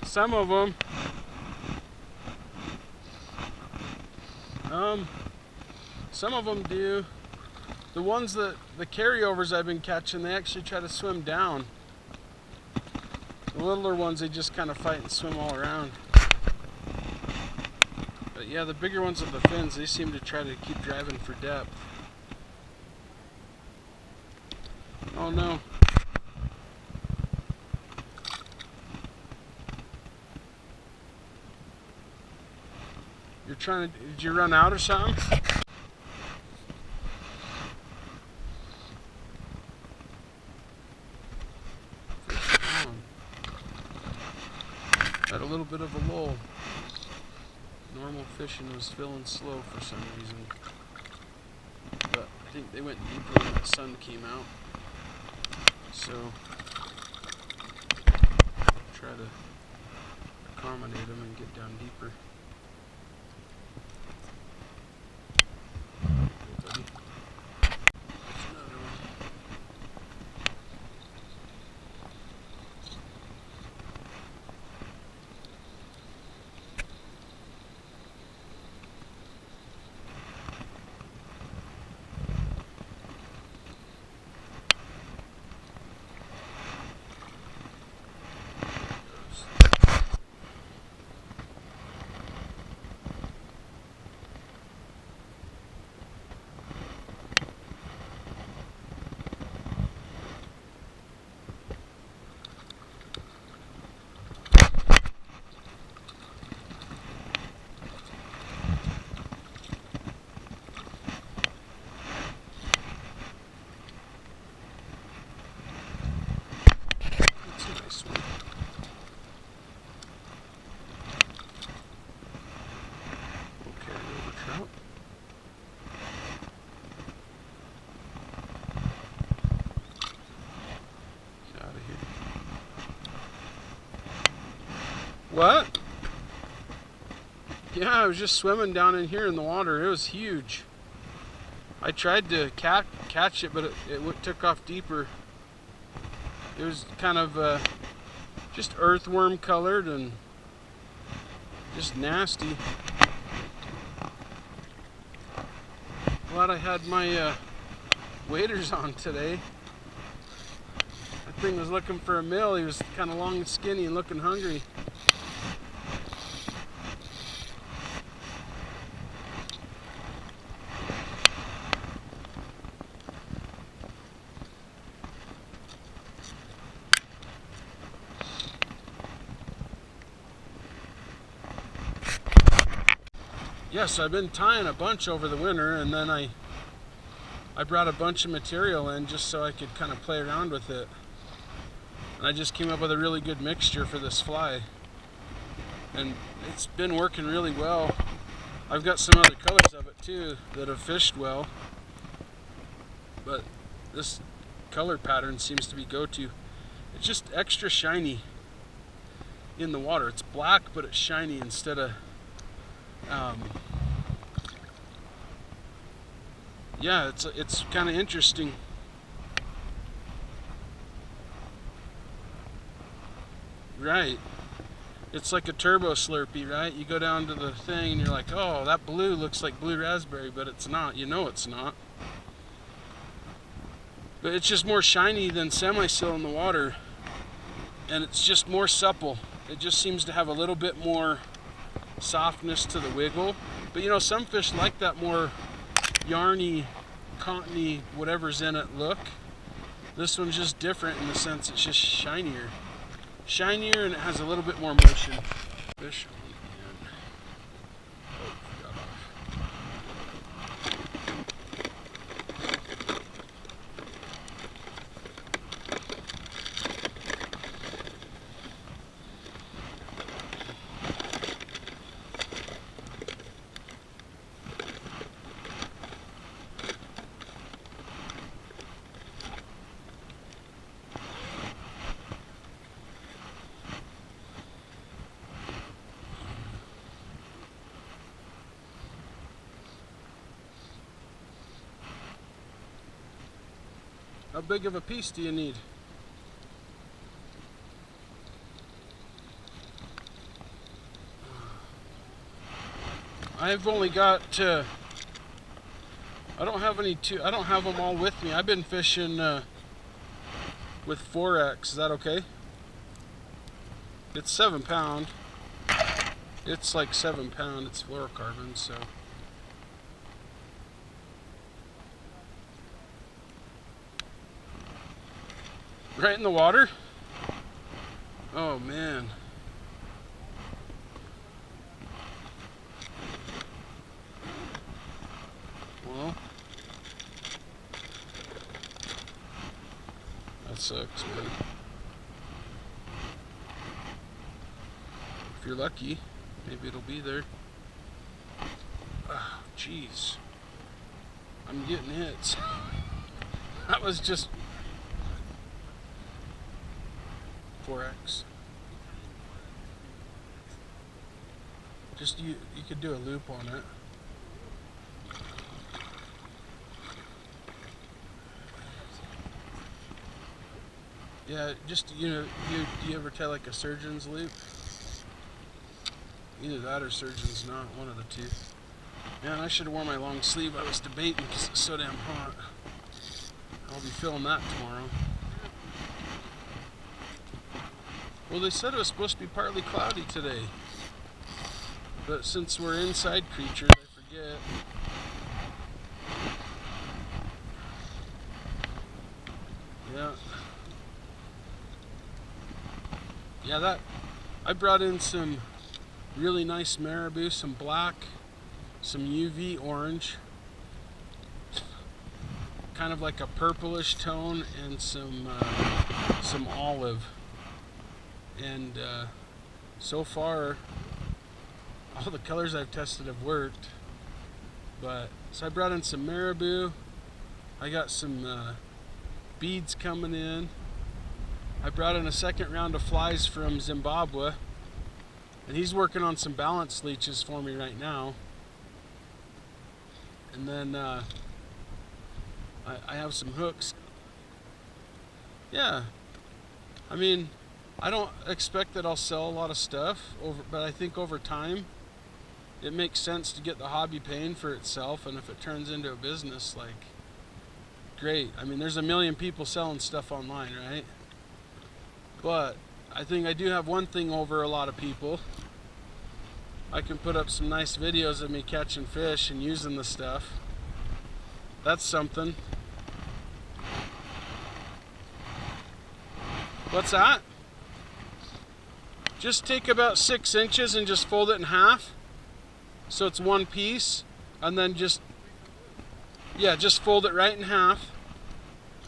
Some of them. Some of them do. The ones that, the carryovers I've been catching, they actually try to swim down. The littler ones, they just kind of fight and swim all around. But yeah, the bigger ones with the fins, they seem to try to keep driving for depth. Oh no. You're trying to, did you run out or something? Had a little bit of a lull. Normal fishing was feeling slow for some reason. But I think they went deeper when the sun came out. So try to accommodate them and get down deeper. Trout. Get out of here. What? Yeah, I was just swimming down in here in the water. It was huge. I tried to catch it, but it took off deeper. It was kind of just earthworm colored and just nasty. Glad I had my waders on today. That thing was looking for a meal. He was kind of long and skinny and looking hungry. Yes, I've been tying a bunch over the winter, and then I brought a bunch of material in just so I could kind of play around with it. And I just came up with a really good mixture for this fly. And it's been working really well. I've got some other colors of it too that have fished well. But this color pattern seems to be go-to. It's just extra shiny in the water. It's black, but it's shiny instead of yeah, it's kind of interesting. Right. It's like a turbo Slurpee, right? You go down to the thing and you're like, oh, that blue looks like blue raspberry, but it's not. You know it's not. But it's just more shiny than semi-sil in the water. And it's just more supple. It just seems to have a little bit more softness to the wiggle. But you know, some fish like that more yarny, cottony, whatever's in it look. This one's just different in the sense it's just shinier. Shinier, and it has a little bit more motion. Fish on again. Oh, got off. How big of a piece do you need? I've only got I don't have I don't have them all with me. I've been fishing with 4X. Is that okay? It's 7 pound. It's like 7 pound. It's fluorocarbon, so. Right in the water? Oh man. Well, that sucks, man. If you're lucky, maybe it'll be there. Oh, jeez. I'm getting hits. That was just 4X. Just you could do a loop on it. Yeah, just do you ever tie like a surgeon's loop? Either that or surgeon's knot, one of the two. Man, I should have worn my long sleeve. I was debating because it's so damn hot. I'll be feeling that tomorrow. Well, they said it was supposed to be partly cloudy today. But since we're inside creatures, I forget. Yeah. Yeah, I brought in some really nice marabou, some black, some UV orange, kind of like a purplish tone, and some olive. And so far, all the colors I've tested have worked. But so I brought in some marabou. I got some beads coming in. I brought in a second round of flies from Zimbabwe, and he's working on some balance leeches for me right now. And then I have some hooks. Yeah, I mean, I don't expect that I'll sell a lot of stuff, but I think over time it makes sense to get the hobby paying for itself, and if it turns into a business, like, great. I mean, there's a million people selling stuff online, right? But I think I do have one thing over a lot of people. I can put up some nice videos of me catching fish and using the stuff. That's something. What's that? Just take about 6 inches and just fold it in half so it's one piece, and then just fold it right in half,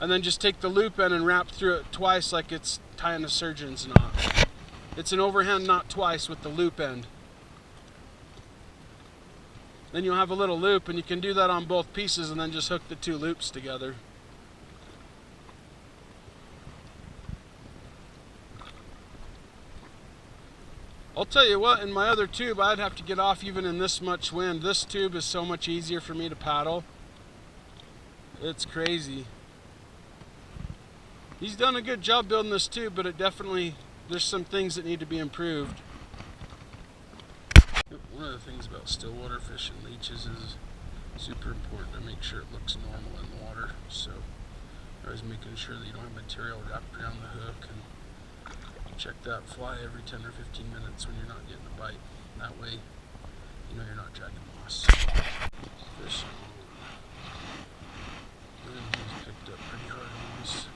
and then just take the loop end and wrap through it twice like it's tying a surgeon's knot. It's an overhand knot twice with the loop end. Then you'll have a little loop, and you can do that on both pieces and then just hook the two loops together. I'll tell you what, in my other tube I'd have to get off even in this much wind. This tube is so much easier for me to paddle. It's crazy. He's done a good job building this tube, but there's some things that need to be improved. One of the things about stillwater fishing leeches is super important to make sure it looks normal in the water. So always making sure that you don't have material wrapped around the hook, and check that fly every 10 or 15 minutes when you're not getting a bite. That way, you know you're not dragging moss. Fish on. And he's picked up pretty hard on this.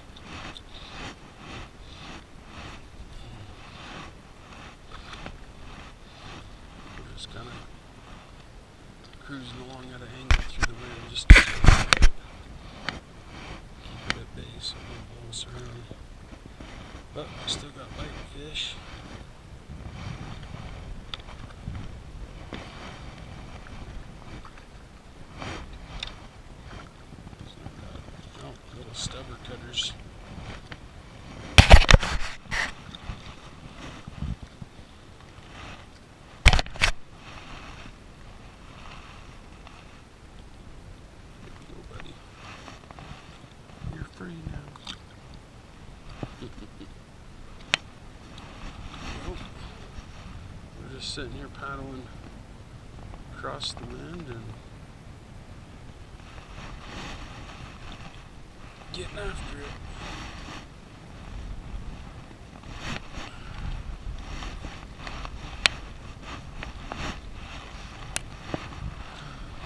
We're just kind of cruising along at an angle through the wind just to keep it at bay so it won't blow us around. But we still got biting fish. Oh, little stubber cutters. Go, buddy. You're free now. We're just sitting here paddling across the wind, and getting after it.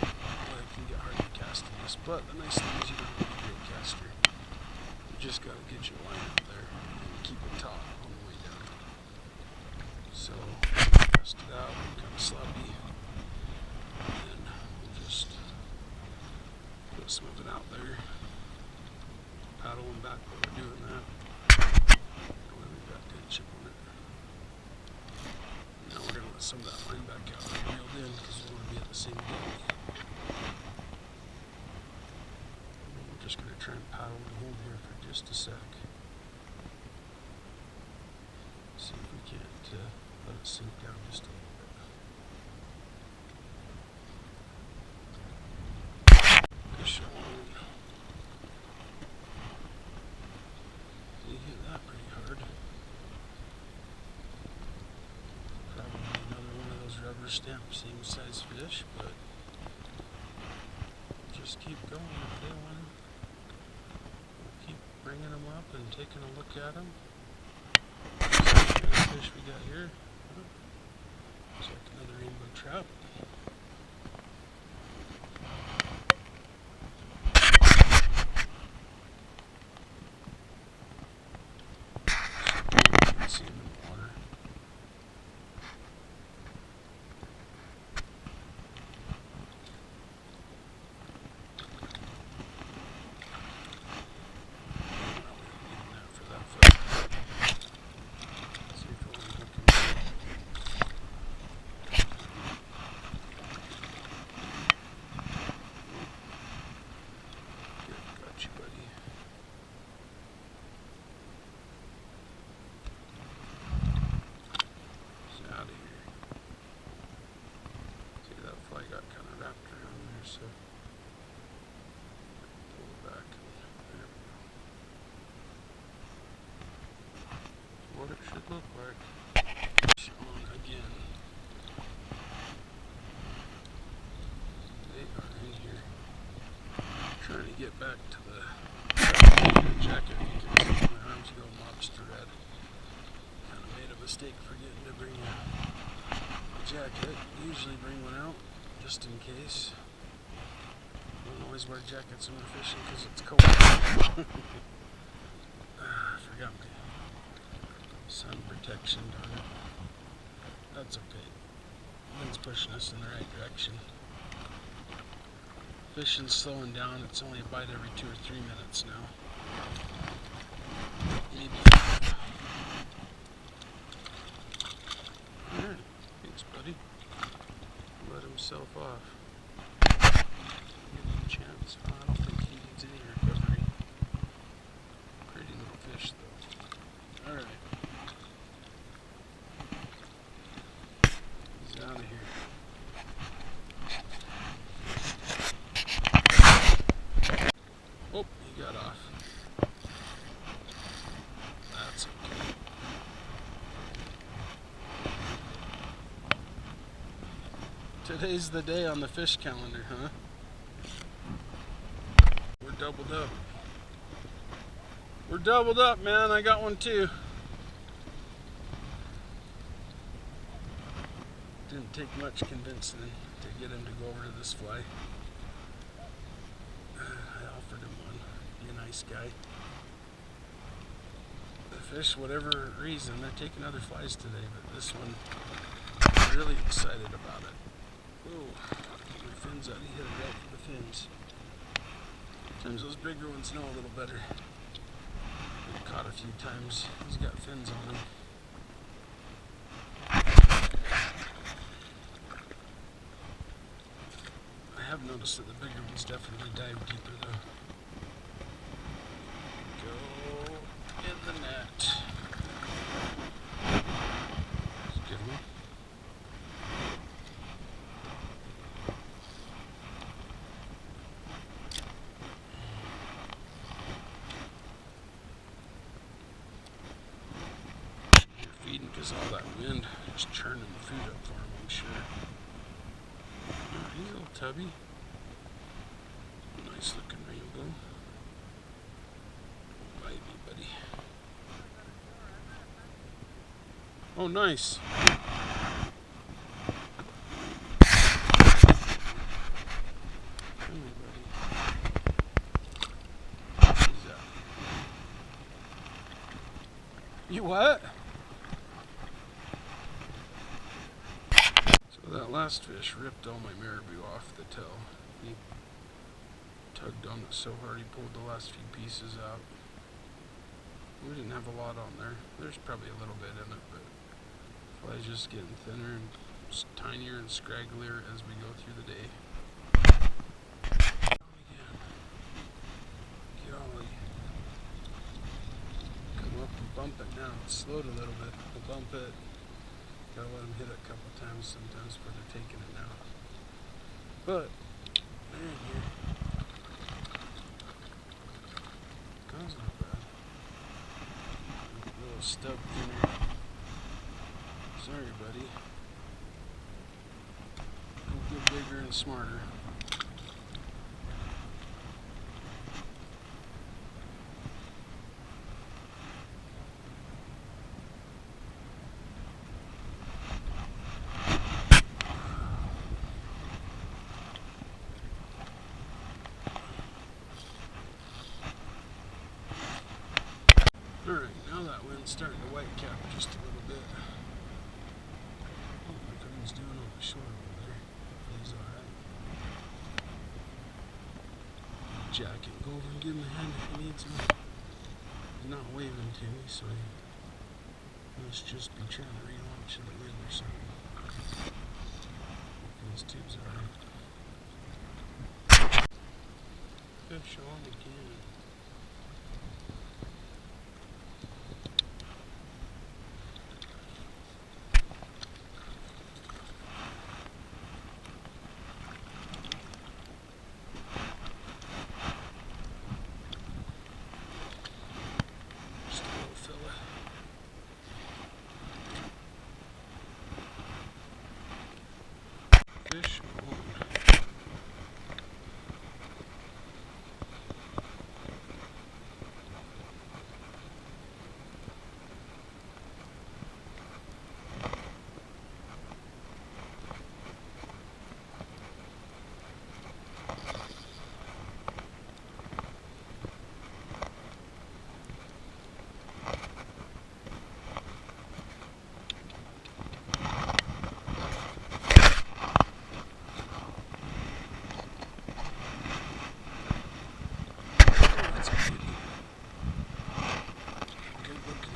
Well, it can get hard to cast in this, but the nice thing is you don't need a great caster. You just gotta get your line up there and keep it taut on the way down. So, cast it out, kind of sloppy, and we'll just put some of it out there. Paddling back while we're doing that. We've got good chip on it. Now we're going to let some of that line back out and reeled in because we want to be at the same depth. We're just going to try and paddle it in here for just a sec. See if we can't let it sink down just a little bit. Fish on. You hit that pretty hard. Probably another one of those rubber stamp same size fish, but just keep going with that one. We'll keep bringing them up and taking a look at them. See what kind of fish we got here. Looks like another rainbow trout. See him in the water. For that foot. See if we'll hook him. Good, got you, buddy. Out of here. See, that fly got kind of wrapped around there, so pull it back and there we go. What it should look like. Fish on again. They are in here. Trying to get back to the jacket. You can see my arms go lobster red. Kind of made a mistake forgetting to bring a jacket. Usually bring one out just in case. Don't always wear jackets when we're fishing because it's cold. I forgot my sun protection, darn it. That's okay. Wind's pushing us in the right direction. Fishing's slowing down. It's only a bite every 2 or 3 minutes now. Maybe 5. Alright, thanks buddy. Let himself off. Give him a chance. I don't think he needs any recovery. Pretty little fish though. Alright. He's out of here. Oh, he got off. That's okay. Today's the day on the fish calendar, huh? We're doubled up. We're doubled up, man. I got one too. Didn't take much convincing to get him to go over to this fly. I offered him one. Be a nice guy. The fish, whatever reason, they're taking other flies today, but this one, I'm really excited about it. Whoa, get my fins out. He hit it right for the fins. Sometimes those bigger ones know a little better. I've caught a few times. He's got fins on him. I have noticed that the bigger ones definitely dive deeper though. Go in the net. That's a good one. You're feeding because all that wind is churning the food up for him, I'm sure. He's a little tubby. Nice looking rainbow. Oh, nice. Come here, buddy. Who's that? You what? So that last fish ripped all my marabou off the tail. He tugged on it so hard he pulled the last few pieces out. We didn't have a lot on there. There's probably a little bit in it, but fly's just getting thinner and tinier and scragglier as we go through the day. Golly. Come up and bump it now. It's slowed a little bit. We'll bump it. Gotta let them hit it a couple times sometimes before they're taking it now. But, man, here. That's not bad. A little stub thinner. Sorry, buddy. We'll get bigger and smarter. Alright, now that wind's starting to white cap just a little bit. Look what he's doing on the shore over there. He's alright. Jack can go over and give him a hand if he needs him. He's not waving to me, so he must just be trying to relaunch the wind or something. His tube's alright. Fish on again. Fish on.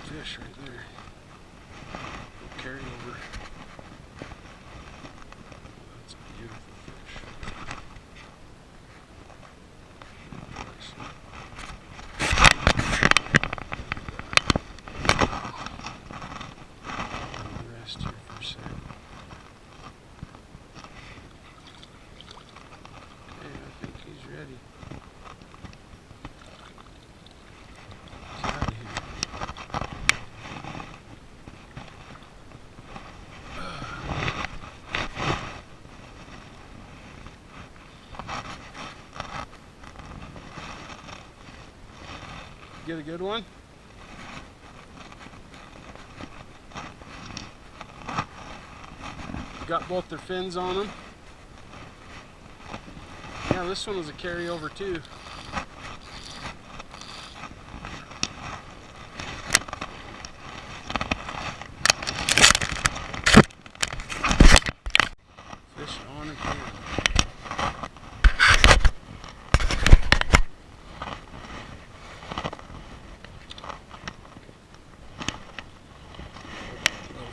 Fish right there. Carry over. That's a beautiful fish. Rest here for a second. Okay, I think he's ready. He's out of here. Get a good one? Got both their fins on them. Yeah, this one was a carryover too. Fish on again.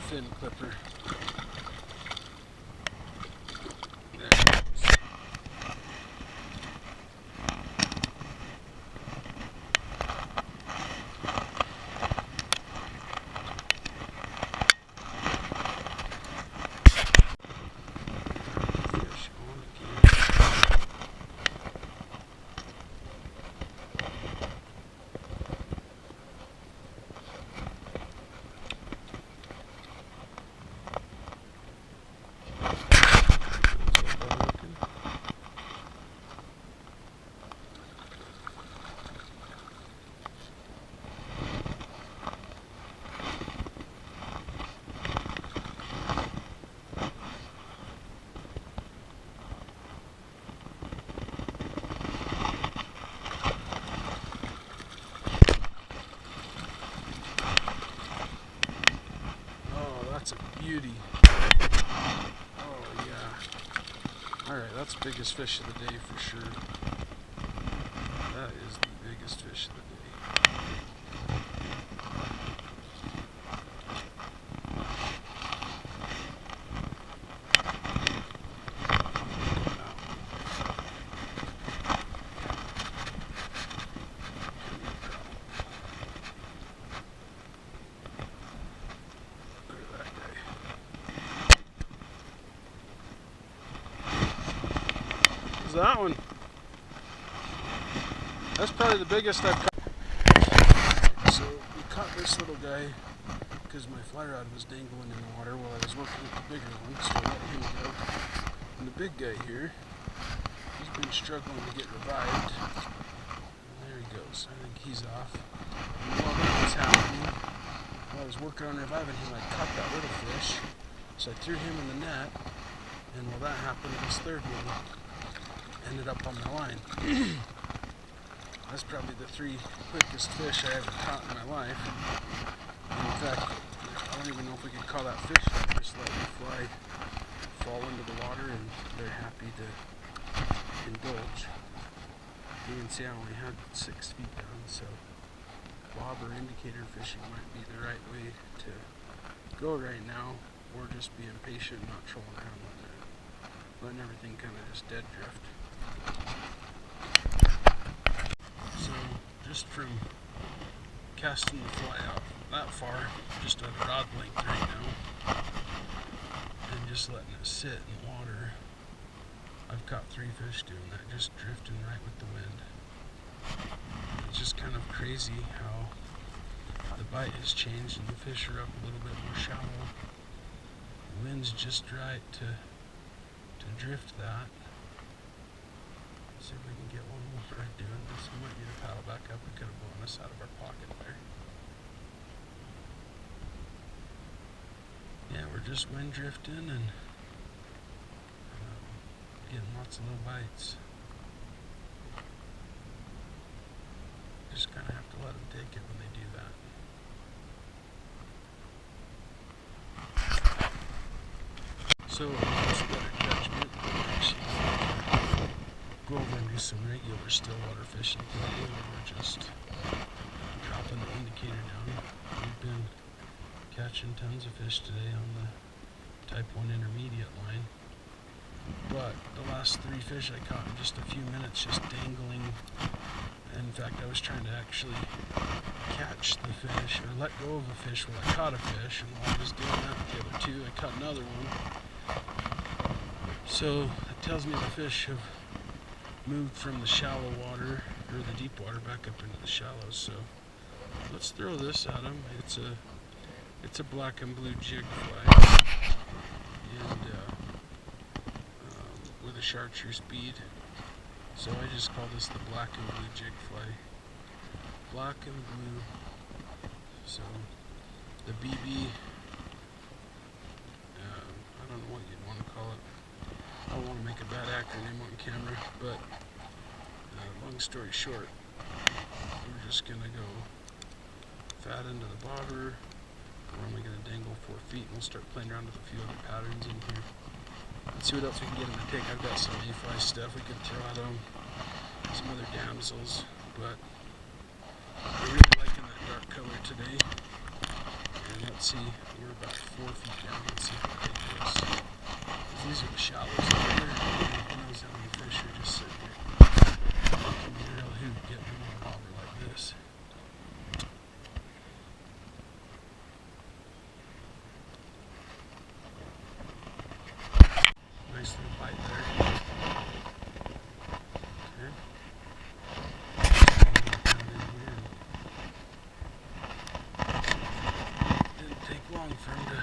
Fin clipper. There it goes. Fish on again. beauty. Oh yeah. Alright, that's the biggest fish of the day for sure. That is the biggest fish of the day. That one. That's probably the biggest I've caught. So we caught this little guy because my fly rod was dangling in the water while I was working with the bigger one, so I let him go. And the big guy here, he's been struggling to get revived. And there he goes. I think he's off. And while that was happening, while I was working on reviving him, I caught that little fish. So I threw him in the net, and while that happened, this third one ended up on my line. That's probably the 3 quickest fish I ever caught in my life. And in fact, I don't even know if we could call that fish. I just let the fly fall into the water and they're happy to indulge. You can see I only had 6 feet down, so bob or indicator fishing might be the right way to go right now, or just being patient, not trolling around, letting everything kind of just dead drift. So just from casting the fly out that far, just at a rod length right now, and just letting it sit in the water, I've caught 3 fish doing that, just drifting right with the wind. It's just kind of crazy how the bite has changed and the fish are up a little bit more shallow. The wind's just right to drift that. See if we can get one more doing this. We might need to paddle back up. We could have blown this out of our pocket there. Yeah, we're just wind drifting and getting lots of little bites. Just kind of have to let them take it when they do that. So, it's better judgment. Actually, go over and do some regular stillwater fishing today, where we're just dropping the indicator down. We've been catching tons of fish today on the type 1 intermediate line, but the last 3 fish I caught in just a few minutes just dangling. And in fact, I was trying to actually catch the fish, or let go of a fish while I caught a fish, and while I was doing that with the other 2, I caught another one. So it tells me the fish have moved from the shallow water, or the deep water, back up into the shallows. So let's throw this at them. It's a black and blue jig fly, and with a chartreuse bead. So I just call this the black and blue jig fly. Black and blue. So the BB, I don't know what you'd want to call it. I don't want to make a bad acronym on camera, but long story short, we're just going to go fat into the bobber. We're only going to dangle 4 feet, and we'll start playing around with a few other patterns in here. Let's see what else we can get in the tank. I've got some mayfly stuff we could throw at them, some other damsels, but I'm really liking that dark color today. And let's see, we're about 4 feet down. Let's see if we can take this. These are the shallows over there. Who knows how many fish are just sitting here. It can be a real hoot getting them on a bobber like this. Nice little bite there. Okay. Didn't take long for him to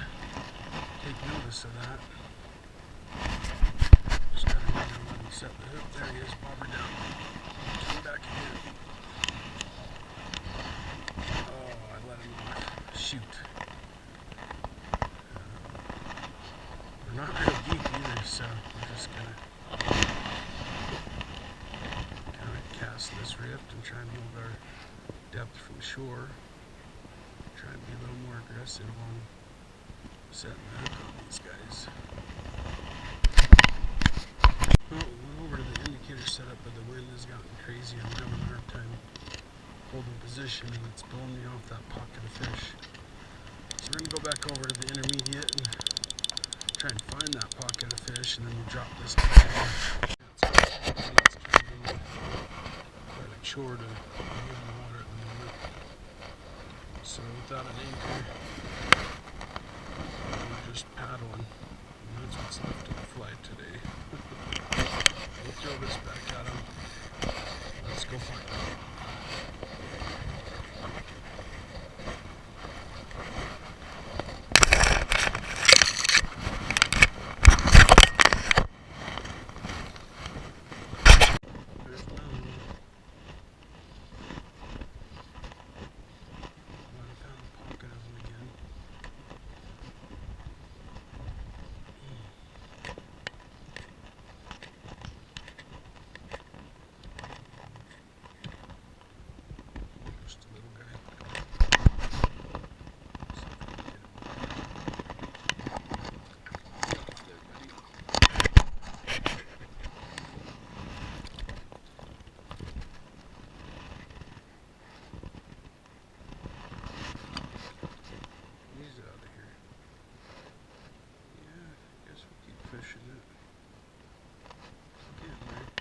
take notice of that. Just gotta remember when he set the hook. There he is, bobber down. Come back again. Oh, I let him off. Shoot. We're not real deep either, so we're just gonna kind of cast this rift and try and hold our depth from shore. Try and be a little more aggressive on Setting the hook on these guys. Well, we went over to the indicator setup, but the wind has gotten crazy. I'm having a hard time holding position, and it's blowing me off that pocket of fish. So we're going to go back over to the intermediate and try and find that pocket of fish, and then we drop this guy in. It's quite a chore to get in the water at the moment. So without an anchor, we're just paddling. And that's what's left of the fly today. We'll throw this back at him. Let's go find him. Fishing it. Again, right?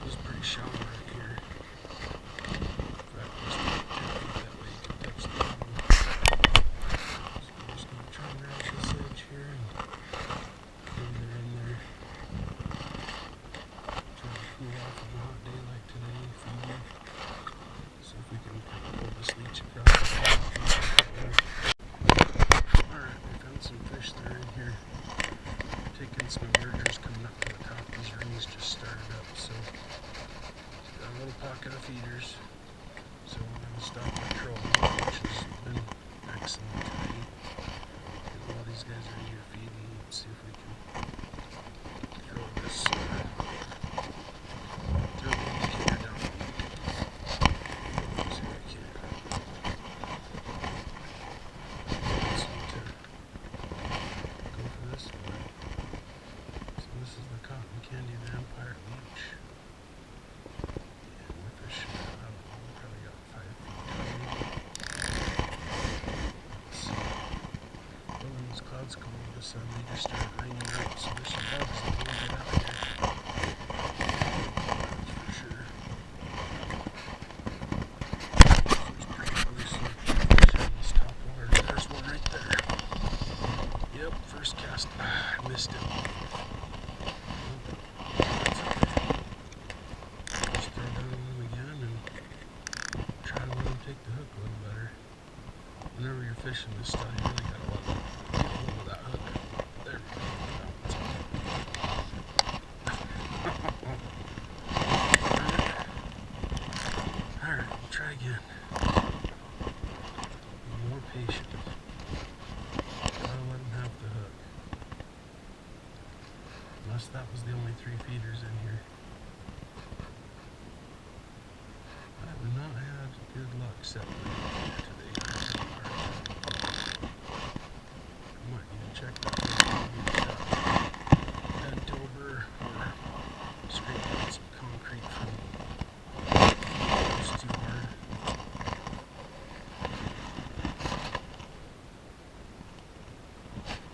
This is pretty shallow right here. Some emergers coming up to the top. These rings just started up, so got a little pocket of feeders. So we're going to stop the trolling, which has been excellent today. A lot of these guys are in here feeding. Let's see if we can throw this. Throw the indicator down. See if we can. Let's need to go for this one. This is the cotton candy vampire leech. And we're fishing, I don't know, we probably got 5 feet down. Let's see. Well, when these clouds come over the sun, they just start raining out, so there's some bugs that can get out here. That's for sure. There's probably some fish on this top water. There's one right there. Yep, first cast. I missed it. Take the hook a little better. Whenever you're fishing this style, you really gotta let it get a hold of that hook. There we go. Alright, we'll try again. Be more patient. Gotta let him have the hook. Unless that was the only 3 feeders in here. I have not had good luck separating today. I might need to check that bent over or scrape out some concrete from it's too hard.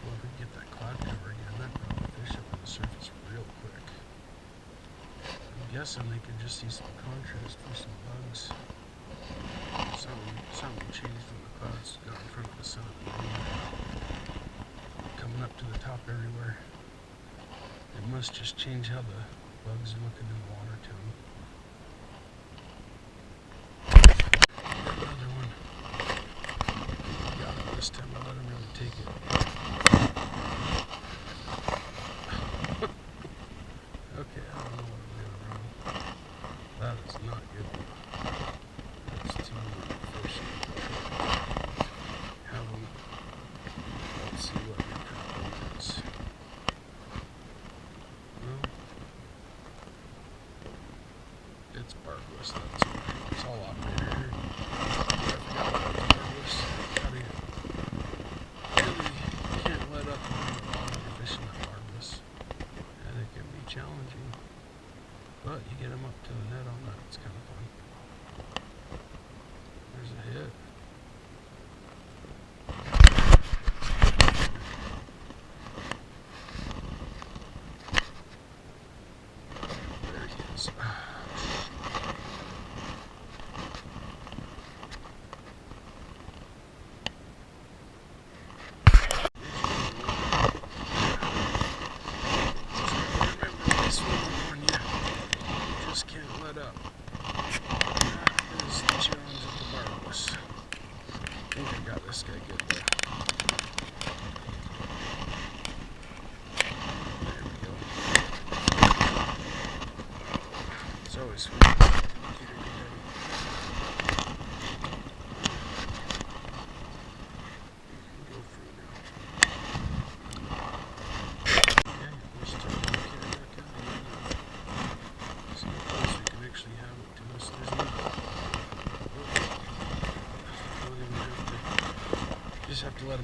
Well, if we can get that cloud cover again, that probably fish up on the surface real quick. I'm guessing they could just see some contrast for some bugs. Something changed when the clouds got in front of the sun. Coming up to the top everywhere. It must just change how the bugs are looking in the water to them. Another one. Got it this time. I let him really take it. Okay.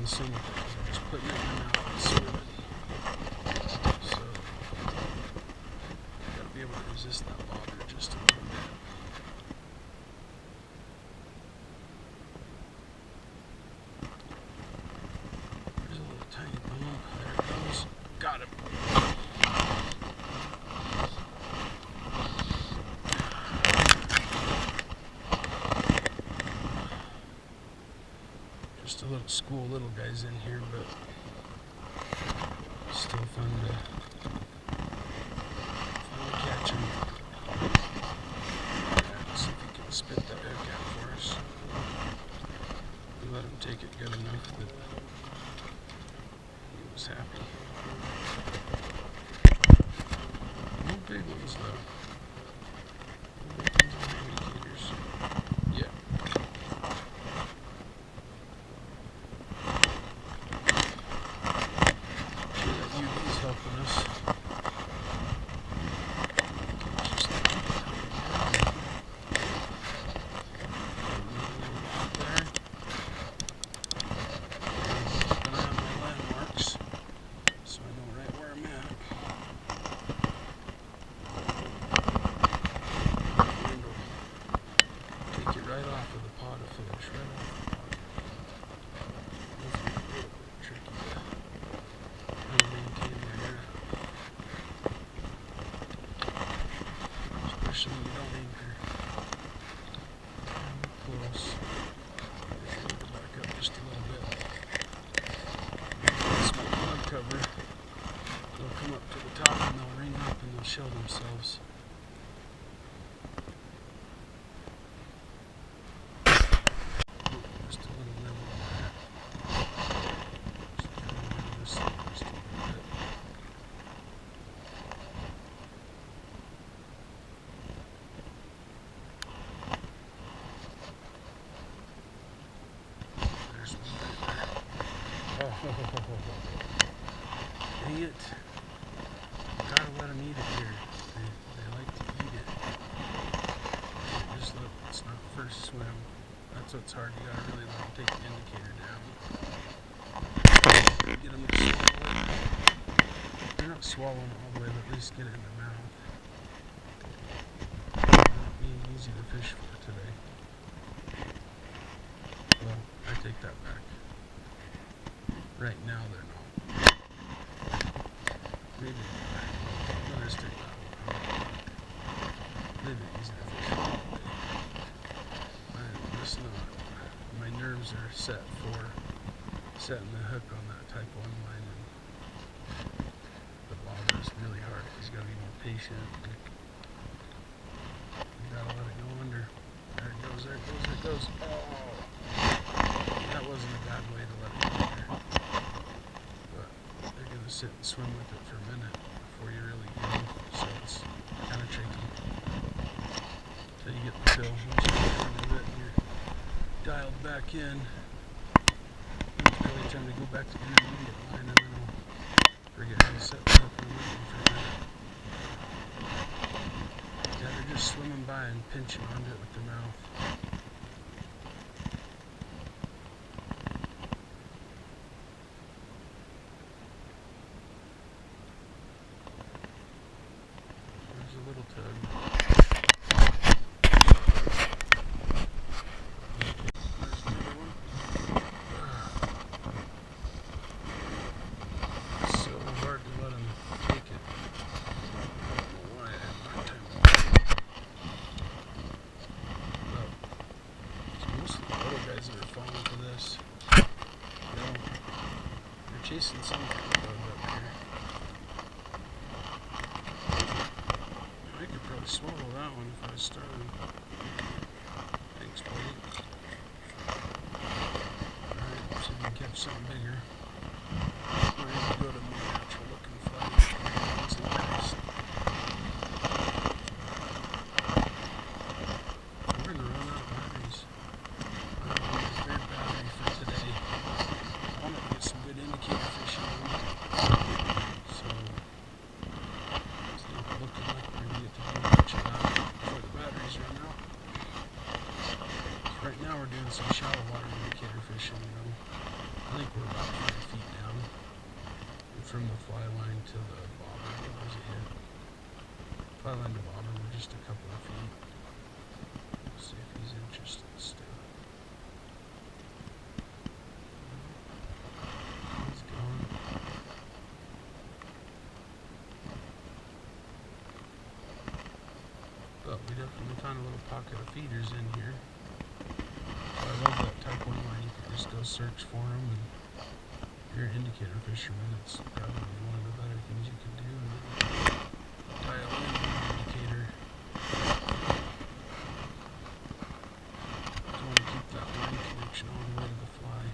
can swim with it because I'm just putting it in my mouth and swimming. So, you gotta be able to resist that water just a little bit. There's a little tiny bump. There it goes. Got him. Just a little school little guys in here, but still fun to catch him. Let's see if he can spit that hook out for us. We let him take it good enough that he was happy. No big ones though. No big ones on indicators. Yeah. Helping us. Keeping an eye on my landmarks so I know right where I'm at. Wind will take you right off of the pot of fish, right off the pot. It's a little bit tricky to maintain there. Especially when you don't anchor close. Go back up just a little bit. Small mud cover. They'll come up to the top and they'll ring up and they'll show themselves. Just a little nibble on that. Just kind of over this side just a little bit. There's one right there. Dang it. Gotta let them eat it here. They like to eat it. Just look, it's not first swim. That's what's hard. You gotta really let them take the indicator down. Get them to swallow it. They're not swallowing it all the way, but at least get it in the mouth. Not being easy to fish for today. Well, I take that back. Right now they're not. Maybe let us take that one. They've been easy to fish for today. I'm just not. My nerves are set for setting the hook on that type 1 line, and the water is really hard because you gotta be more patient. You gotta let it go under. There it goes, there it goes, there it goes. Oh! That wasn't a bad way to let it go there. But they're gonna sit and swim with it for a minute before you really get them, so it's kind of tricky. Until you get the feel. Once you get into it and you're dialed back in, it's probably time to go back to the intermediate line, and then I'll forget how to set the hook and wait for a minute. Yeah, they're just swimming by and pinching onto it with their mouth. There's a little tug. Chasing some kind of bug up here. I could probably swallow that one if I was starving. Thanks, buddy. Alright, see if we can catch something bigger. We're going to go to more natural looking fly. That's the best. We're going to run out of batteries. I'm going to use their battery for today. I want to get some good indicator fishing on. So, it's not looking like we're going to get to do much of that before the batteries run out. Right now we're doing some shallow water indicator fishing, you know. I think we're about from the fly line to the bobber. That was a hit. Fly line to bobber were just a couple of feet. Let's see if he's interested still. He's gone. But we definitely found a little pocket of feeders in here. So I love that type 1 line. You can just go search for them, and if you're an indicator fisherman, it's probably one of the better things you can do. Dial in an indicator. You want to keep that line connection all the way to the fly.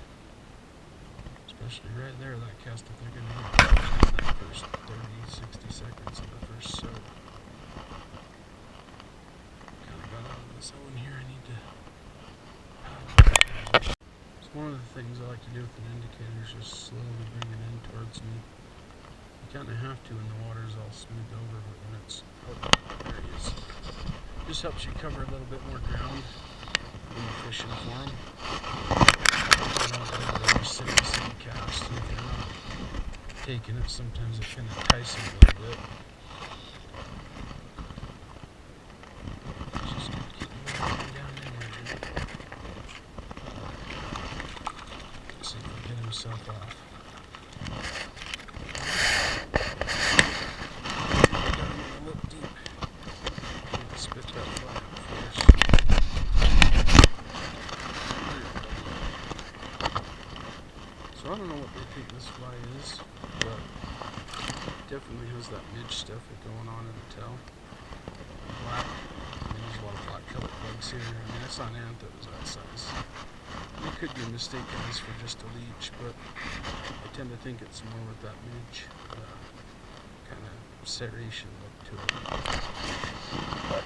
Especially right there, that cast, if they're going to get in that first 30, 60 seconds of the first soak. Kind of got out of the zone here. I need to. So one of the things I like to do with an indicator is just slowly bring it in towards me. You kind of have to when the water's all smoothed over, but when it's there it is. Just helps you cover a little bit more ground when you're fishing for them. You don't have to just sit and see cast. And if you're not taking it, sometimes it can entice them a little bit. Just keep moving down in there. See if he can get himself off. So I don't know what they think this fly is, but definitely has that midge stuff going on in the tail. Black. There's a lot of black colored bugs here. I mean, I saw an ant that was that size. You could be mistaken this for just a leech, but I tend to think it's more with that midge kind of serration look to it. But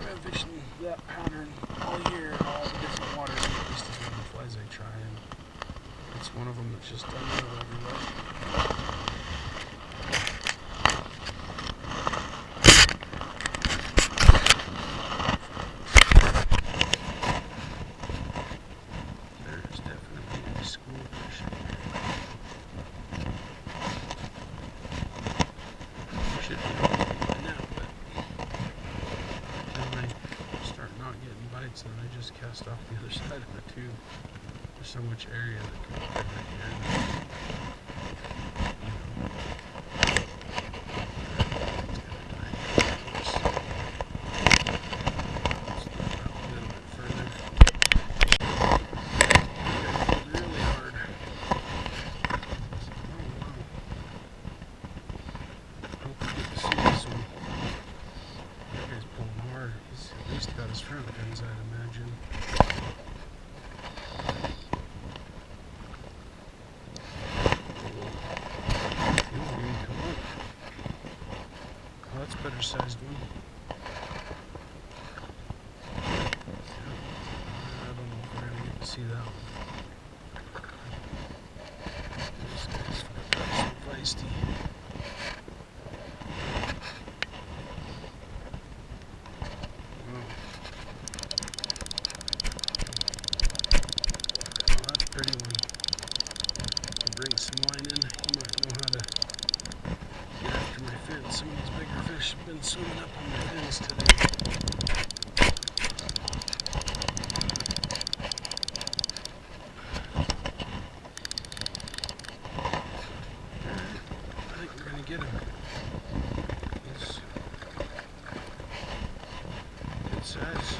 I've been fishing that pattern all year, all the different waters, at least as many flies I try, and it's one of them that's just done well everywhere. There's definitely a school fish in there. Should be able by now, but until I start not getting bites, then I just cast off the other side of the tube. There's so much area that could be right here. Got his front fins, I'd imagine. Oh, that's a better sized one. I don't know if we're going to get to see that one. This guy's so feisty. Pretty one. I'll bring some line in. You might know how to get after my fins. Some of these bigger fish have been swimming up on my fins today. I think we're going to get him. He's good size.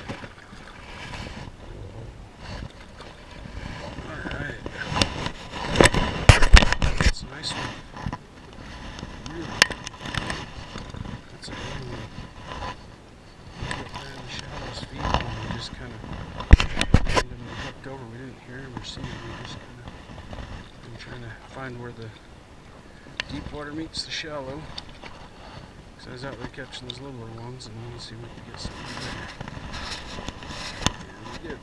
Over, we didn't hear him or see him. We just kind of been trying to find where the deep water meets the shallow. Because I was out there catching those littler ones, and I want to see if we can get something there. And we did.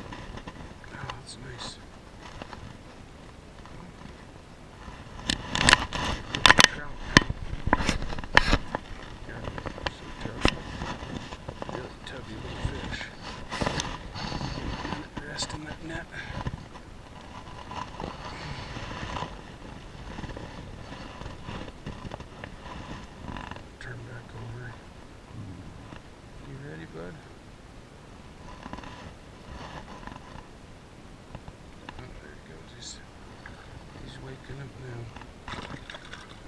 Oh, that's nice. Trout. Yeah, some tough, really tubby little fish. Rest in that net.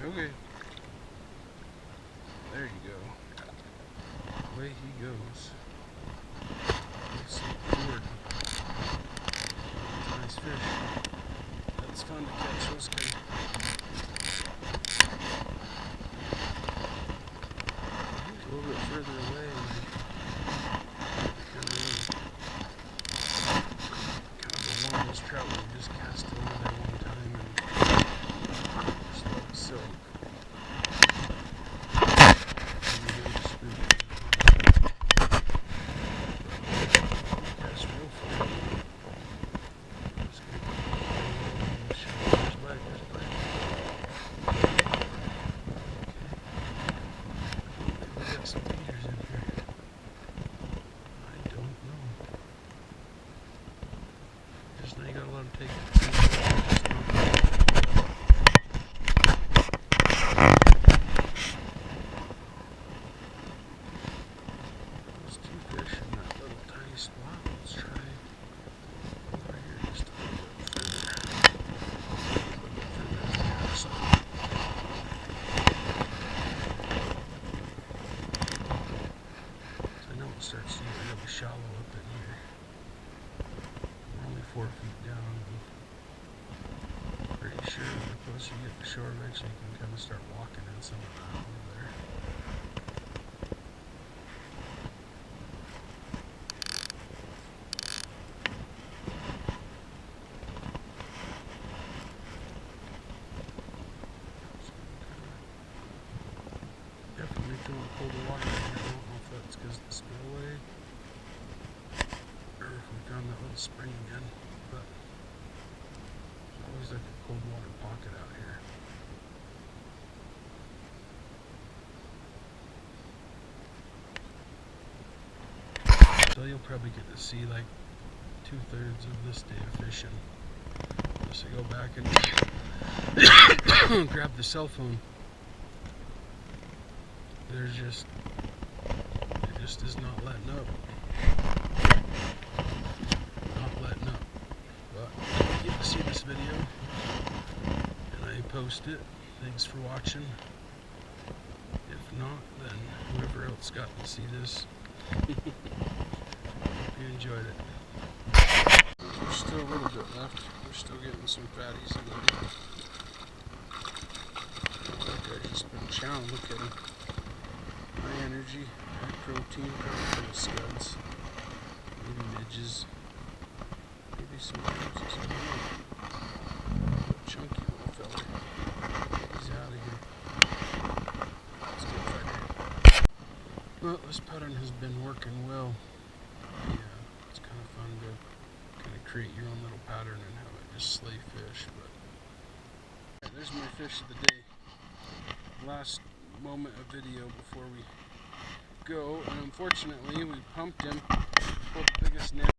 Okay. There you go. Away he goes. Nice forward. Nice fish. That's fun to catch those guys. A little bit further away. Kind of one of those trout we just cast over there one time and just let it soak. Some feeders in here. I don't know. Just now you gotta let them take it. Those two fish in that little tiny spot. Let's try over here just a little bit further. It starts to get really shallow up in here. We're only 4 feet down. I'm pretty sure the closer you get to shore, eventually you can kind of start walking in some of that over there. Definitely feeling cold water in here. I don't know if that's because of the spillway or if we found that little spring again, but there's always like a cold water pocket out here. So you'll probably get to see like 2/3 of this day of fishing. So go back and grab the cell phone. It just is not letting up. Not letting up. But if you get to see this video and I post it, thanks for watching. If not, then whoever else got to see this, hope you enjoyed it. There's still a little bit left. We're still getting some fatties in there. That guy just been chowing. Look at him. High energy, high protein, probably full of scuds, maybe midges, maybe some crabs. I don't know. Chunky little fella. He's out of here. Let's get right in. Well, this pattern has been working well. Yeah, it's kind of fun to kind of create your own little pattern and have it just slay fish. But there's my fish of the day. Last moment of video before we go, and unfortunately we pumped him, pulled the biggest net.